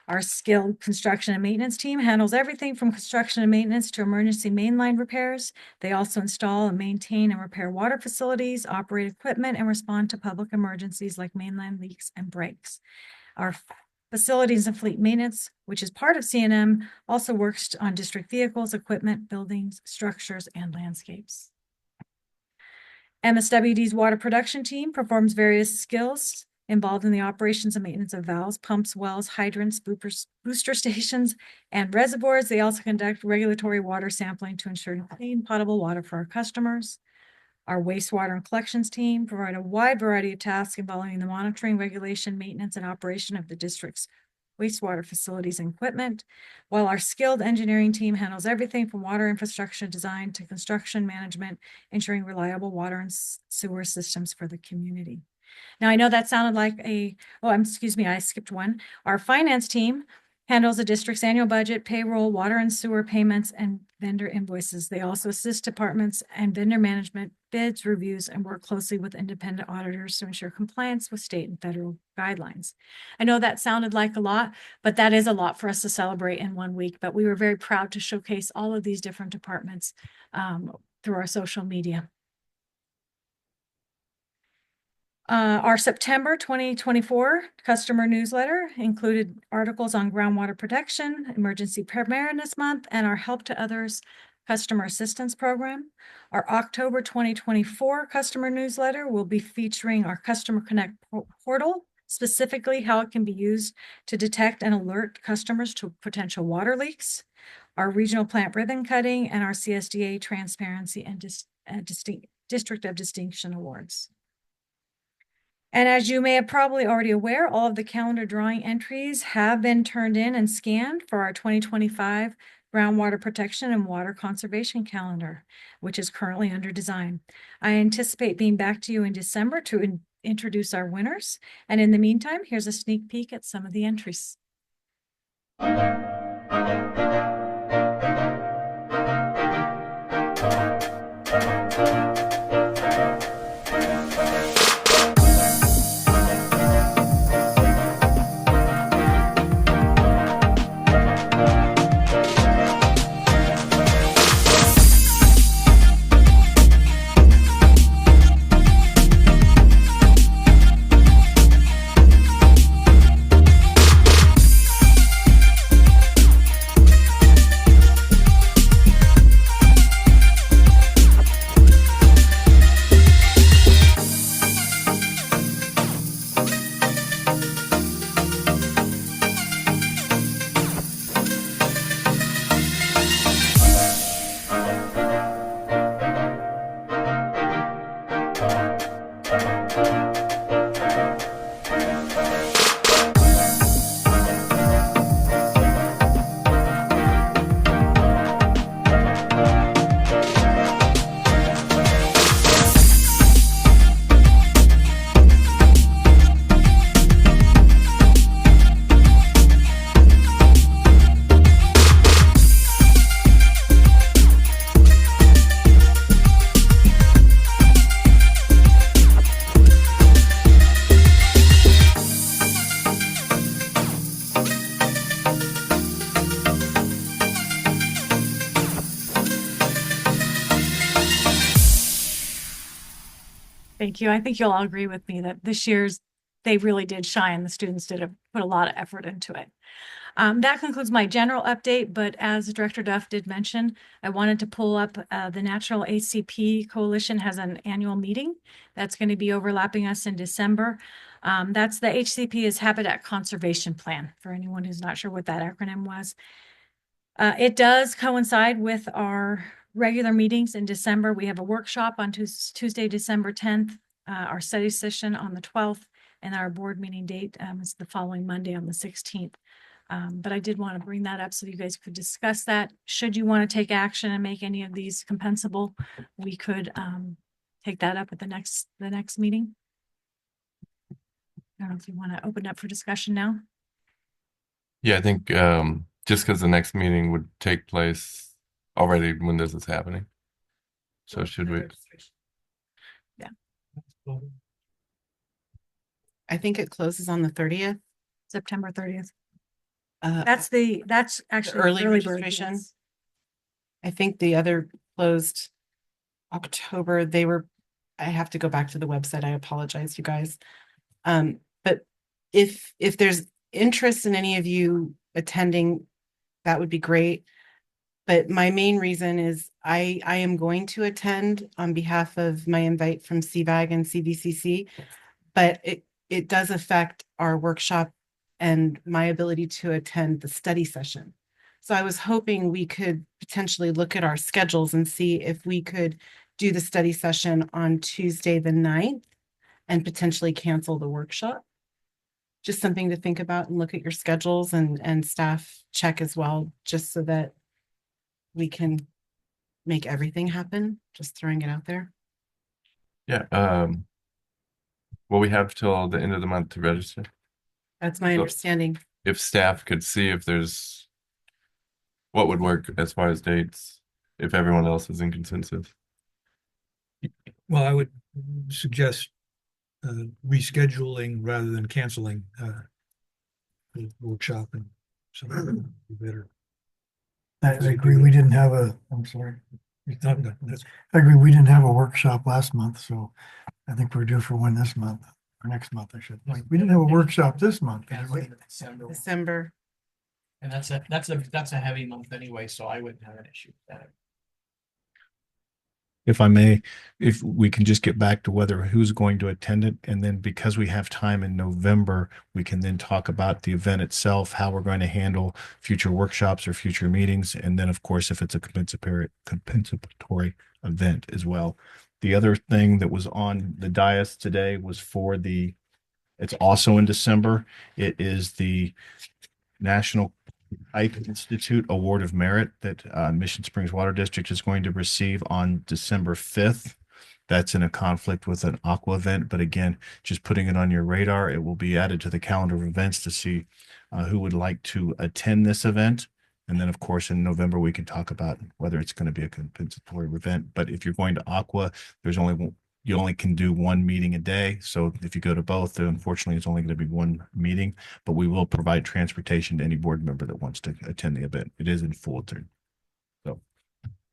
Our skilled construction and maintenance team handles everything from construction and maintenance to emergency mainline repairs. They also install and maintain and repair water facilities, operate equipment, and respond to public emergencies like mainline leaks and breaks. Our Facilities and Fleet Maintenance, which is part of C&M, also works on district vehicles, equipment, buildings, structures, and landscapes. MSWD's water production team performs various skills involved in the operations and maintenance of valves, pumps, wells, hydrants, booster stations, and reservoirs. They also conduct regulatory water sampling to ensure clean, potable water for our customers. Our wastewater and collections team provide a wide variety of tasks involving the monitoring, regulation, maintenance, and operation of the district's wastewater facilities and equipment, while our skilled engineering team handles everything from water infrastructure design to construction management, ensuring reliable water and sewer systems for the community. Now, I know that sounded like I skipped one. Our finance team handles the district's annual budget, payroll, water and sewer payments, and vendor invoices. They also assist departments and vendor management, bids, reviews, and work closely with independent auditors to ensure compliance with state and federal guidelines. I know that sounded like a lot, but that is a lot for us to celebrate in 1 week. But we were very proud to showcase all of these different departments through our social media. Our September 2024 customer newsletter included articles on groundwater protection, emergency preparedness month, and our Help to Others customer assistance program. Our October 2024 customer newsletter will be featuring our Customer Connect portal, specifically how it can be used to detect and alert customers to potential water leaks, our regional plant ribbon cutting, and our CSDA Transparency and District of Distinction Awards. And as you may have probably already aware, all of the calendar drawing entries have been turned in and scanned for our 2025 groundwater protection and water conservation calendar, which is currently under design. I anticipate being back to you in December to introduce our winners. And in the meantime, here's a sneak peek at some of the entries. Thank you. I think you'll all agree with me that this year's, they really did shine. The students put a lot of effort into it. That concludes my general update, but as Director Duff did mention, I wanted to pull up the Natural HCP Coalition has an annual meeting that's going to be overlapping us in December. That's the HCP is Habitat Conservation Plan, for anyone who's not sure what that acronym was. It does coincide with our regular meetings in December. We have a workshop on Tuesday, December 10th, our study session on the 12th, and our board meeting date is the following Monday on the 16th. But I did want to bring that up so you guys could discuss that. Should you want to take action and make any of these compensable, we could take that up at the next meeting. I don't know if you want to open up for discussion now. Yeah, I think just because the next meeting would take place already when this is happening. So should we? Yeah. I think it closes on the 30th. September 30th. Uh, That's actually early bird, registration. yes. I think the other closed October. I have to go back to the website. I apologize, you guys. But if there's interest in any of you attending, that would be great. But my main reason is I am going to attend on behalf of my invite from CVAG and CVCC, but it does affect our workshop and my ability to attend the study session. So I was hoping we could potentially look at our schedules and see if we could do the study session on Tuesday, the 9th, and potentially cancel the workshop. Just something to think about and look at your schedules and staff check as well, just so that we can make everything happen. Just throwing it out there. Yeah. Well, we have till the end of the month to register. That's my So- understanding. If staff could see if there's what would work as far as dates, if everyone else is in consensus. Well, I would suggest rescheduling rather than canceling the workshop, and so that would be better. I agree, we didn't have I'm sorry. That's I agree, we didn't have a workshop last month, so I think we're due for one this month, or next month, I should. We didn't have a workshop this month. did we? December. And that's a heavy month anyway, so I wouldn't have an issue with that. If I may, if we can just get back to whether who's going to attend it, and then because we have time in November, we can then talk about the event itself, how we're going to handle future workshops or future meetings, and then of course if it's a compensatory event as well. The other thing that was on the dais today was it's also in December. It is the National Ike Institute Award of Merit that Mission Springs Water District is going to receive on December 5th. That's in a conflict with an aqua event, but again, just putting it on your radar, it will be added to the calendar of events to see who would like to attend this event. And then, of course, in November, we can talk about whether it's going to be a compensatory event. But if you're going to aqua, you only can do one meeting a day. So if you go to both, then unfortunately, it's only going to be one meeting, but we will provide transportation to any board member that wants to attend the event. It is in Fullerton. So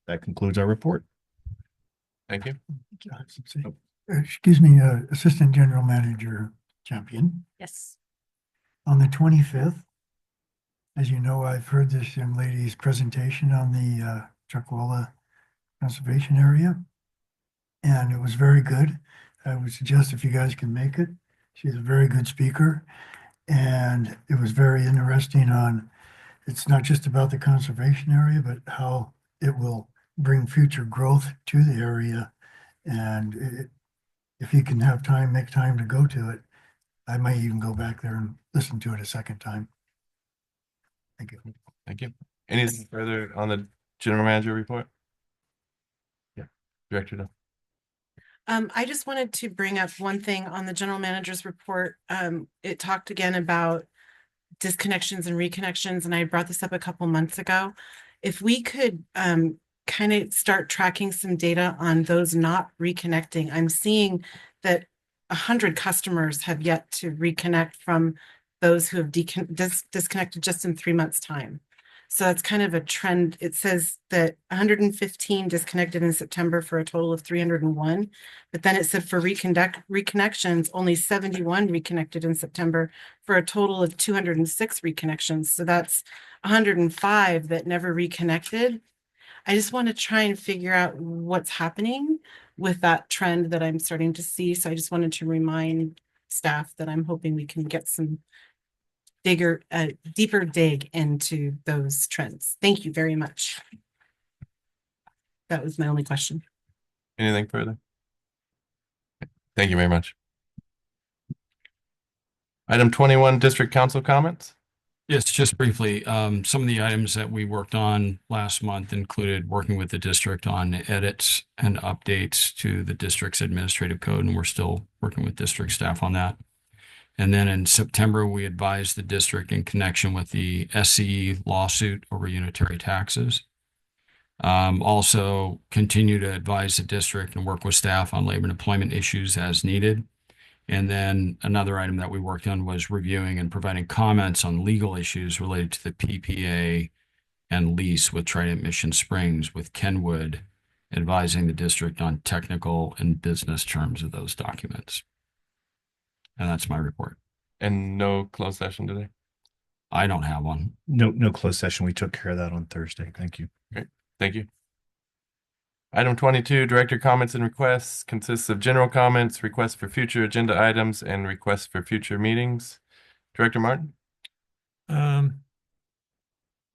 that concludes our report. Thank you. Excuse me, Assistant General Manager Champion. Yes. On the 25th, as you know, I've heard this young lady's presentation on the Chuckwalla Conservation Area, and it was very good. I would suggest if you guys can make it. She's a very good speaker, and it was very interesting it's not just about the conservation area, but how it will bring future growth to the area. And if you can have time, make time to go to it, I might even go back there and listen to it a second time. Thank you. Thank you. Anything further on the general manager report? Yeah, Director Duff. I just wanted to bring up one thing on the general manager's report. It talked again about disconnections and reconnections, and I brought this up a couple months ago. If we could kind of start tracking some data on those not reconnecting. I'm seeing that 100 customers have yet to reconnect from those who have disconnected just in 3 months' time. So that's kind of a trend. It says that 115 disconnected in September for a total of 301. But then it said for reconnections, only 71 reconnected in September for a total of 206 reconnections. So that's 105 that never reconnected. I just want to try and figure out what's happening with that trend that I'm starting to see. So I just wanted to remind staff that I'm hoping we can get some deeper dig into those trends. Thank you very much. That was my only question. Anything further? Thank you very much. Item 21, District Council comments. Yes, just briefly, some of the items that we worked on last month included working with the district on edits and updates to the district's administrative code, and we're still working with district staff on that. And then in September, we advised the district in connection with the SCE lawsuit over unitary taxes. Also continue to advise the district and work with staff on labor and employment issues as needed. And then another item that we worked on was reviewing and providing comments on legal issues related to the PPA and lease with Trident Mission Springs, with Kenwood advising the district on technical and business terms of those documents. And that's my report. And no closed session today. I don't have one. No closed session. We took care of that on Thursday. Thank you. Great. Thank you. Item 22, Director comments and requests, consists of general comments, requests for future agenda items, and requests for future meetings. Director Martin?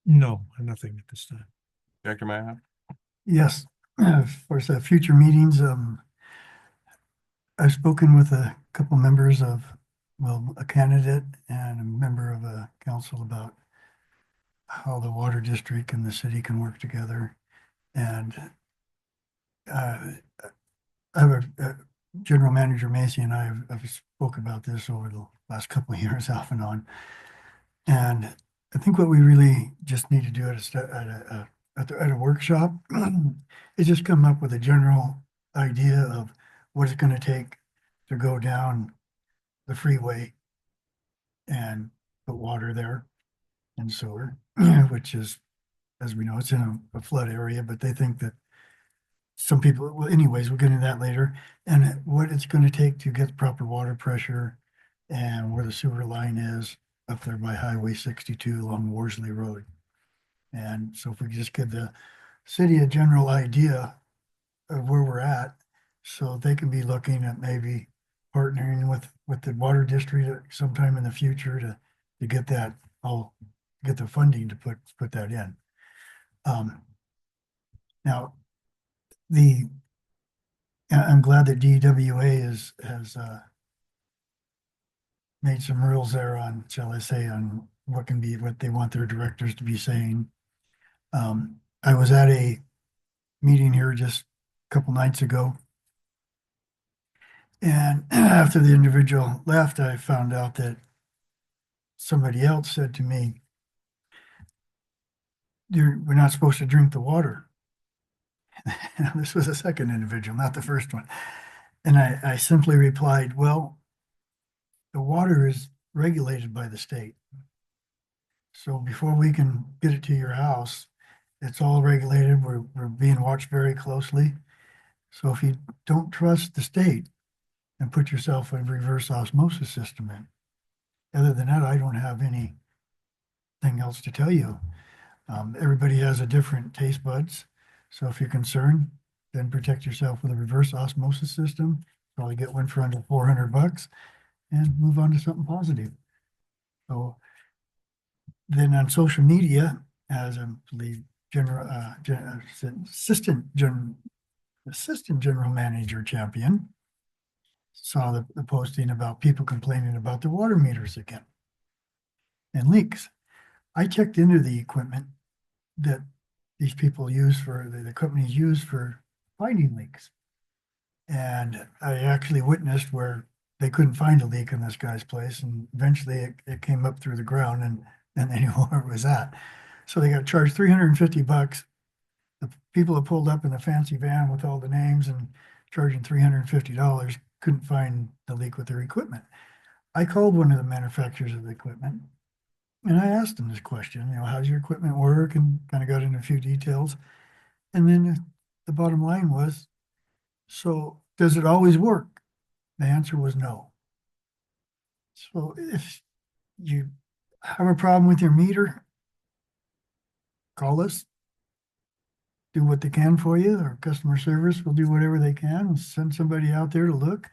No, nothing at this time. Director Maya? Yes, for the future meetings, I've spoken with a couple members of, well, a candidate and a member of a council about how the water district and the city can work together. And I have a General Manager Macy and I have spoke about this over the last couple of years off and on. And I think what we really just need to do at a workshop is just come up with a general idea of what it's going to take to go down the freeway and put water there and sewer, which is, as we know, it's in a flood area, but they think that some people, well, anyways, we'll get into that later, and what it's going to take to get proper water pressure and where the sewer line is up there by Highway 62 along Worsley Road. And so if we could just give the city a general idea of where we're at, so they can be looking at maybe partnering with the water district sometime in the future to get that, get the funding to put that in. Now, I'm glad that DWA has made some rules there on, shall I say, on what they want their directors to be saying. I was at a meeting here just a couple nights ago. And after the individual left, I found out that somebody else said to me, we're not supposed to drink the water. This was the second individual, not the first one. And I simply replied, well, the water is regulated by the state. So before we can get it to your house, it's all regulated. We're being watched very closely. So if you don't trust the state, and put yourself in reverse osmosis system in. Other than that, I don't have anything else to tell you. Everybody has a different taste buds. So if you're concerned, then protect yourself with a reverse osmosis system. Probably get one for under $400 and move on to something positive. So then on social media, as I believe assistant general manager champion, saw the posting about people complaining about the water meters again and leaks. I checked into the equipment that these people use the companies use for finding leaks. And I actually witnessed where they couldn't find a leak in this guy's place. And eventually it came up through the ground and they knew where it was at. So they got charged $350. The people that pulled up in the fancy van with all the names and charging $350 couldn't find the leak with their equipment. I called one of the manufacturers of the equipment And I asked him this question, how's your equipment work, and kind of got into a few details. And then the bottom line was, so does it always work? The answer was no. So if you have a problem with your meter, call us, do what they can for you. Our customer service will do whatever they can and send somebody out there to look,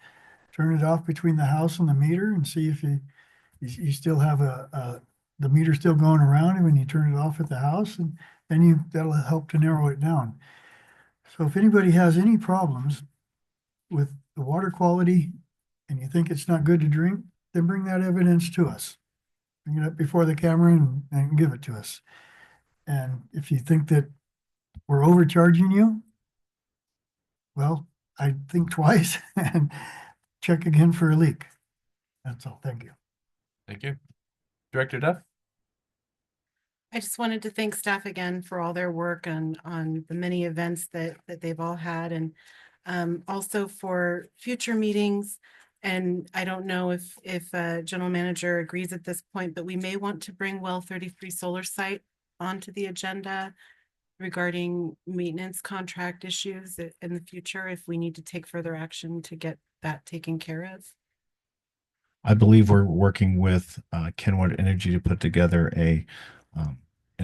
turn it off between the house and the meter and see if you still have the meter still going around, and when you turn it off at the house, and then that'll help to narrow it down. So if anybody has any problems with the water quality and you think it's not good to drink, then bring that evidence to us. Bring it up before the camera and give it to us. And if you think that we're overcharging you, well, I think twice and check again for a leak. That's all. Thank you. Thank you. Director Duff? I just wanted to thank staff again for all their work on the many events that they've all had, and also for future meetings. And I don't know if general manager agrees at this point, but we may want to bring well 33 solar site onto the agenda regarding maintenance contract issues in the future, if we need to take further action to get that taken care of. I believe we're working with Kenwood Energy to put together an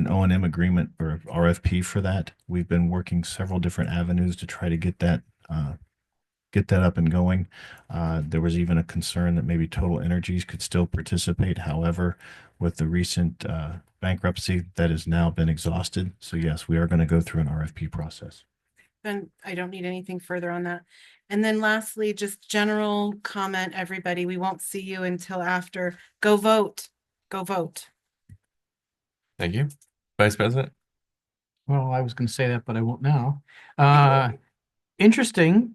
O&M agreement or RFP for that. We've been working several different avenues to try to get that up and going. There was even a concern that maybe Total Energies could still participate. However, with the recent bankruptcy, that has now been exhausted. So yes, we are going to go through an RFP process. Then I don't need anything further on that. And then lastly, just general comment, everybody, we won't see you until after. Go vote. Go vote. Thank you. Vice President? Well, I was going to say that, but I won't now. Interesting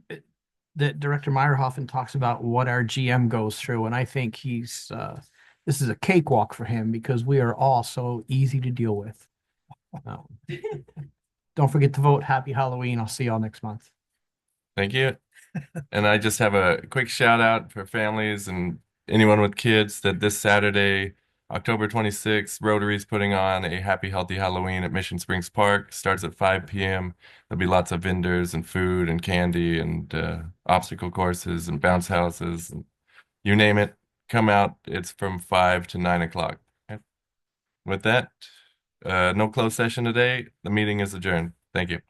that Director Meyerhoffen talks about what our GM goes through, and I think this is a cakewalk for him because we are all so easy to deal with. Don't forget to vote. Happy Halloween. I'll see y'all next month. Thank you. And I just have a quick shout out for families and anyone with kids that this Saturday, October 26th, Rotary's putting on a Happy Healthy Halloween at Mission Springs Park. Starts at 5 p.m. There'll be lots of vendors and food and candy and obstacle courses and bounce houses. And you name it, come out. It's from 5 to 9 o'clock. Okay. With that, no closed session today. The meeting is adjourned. Thank you.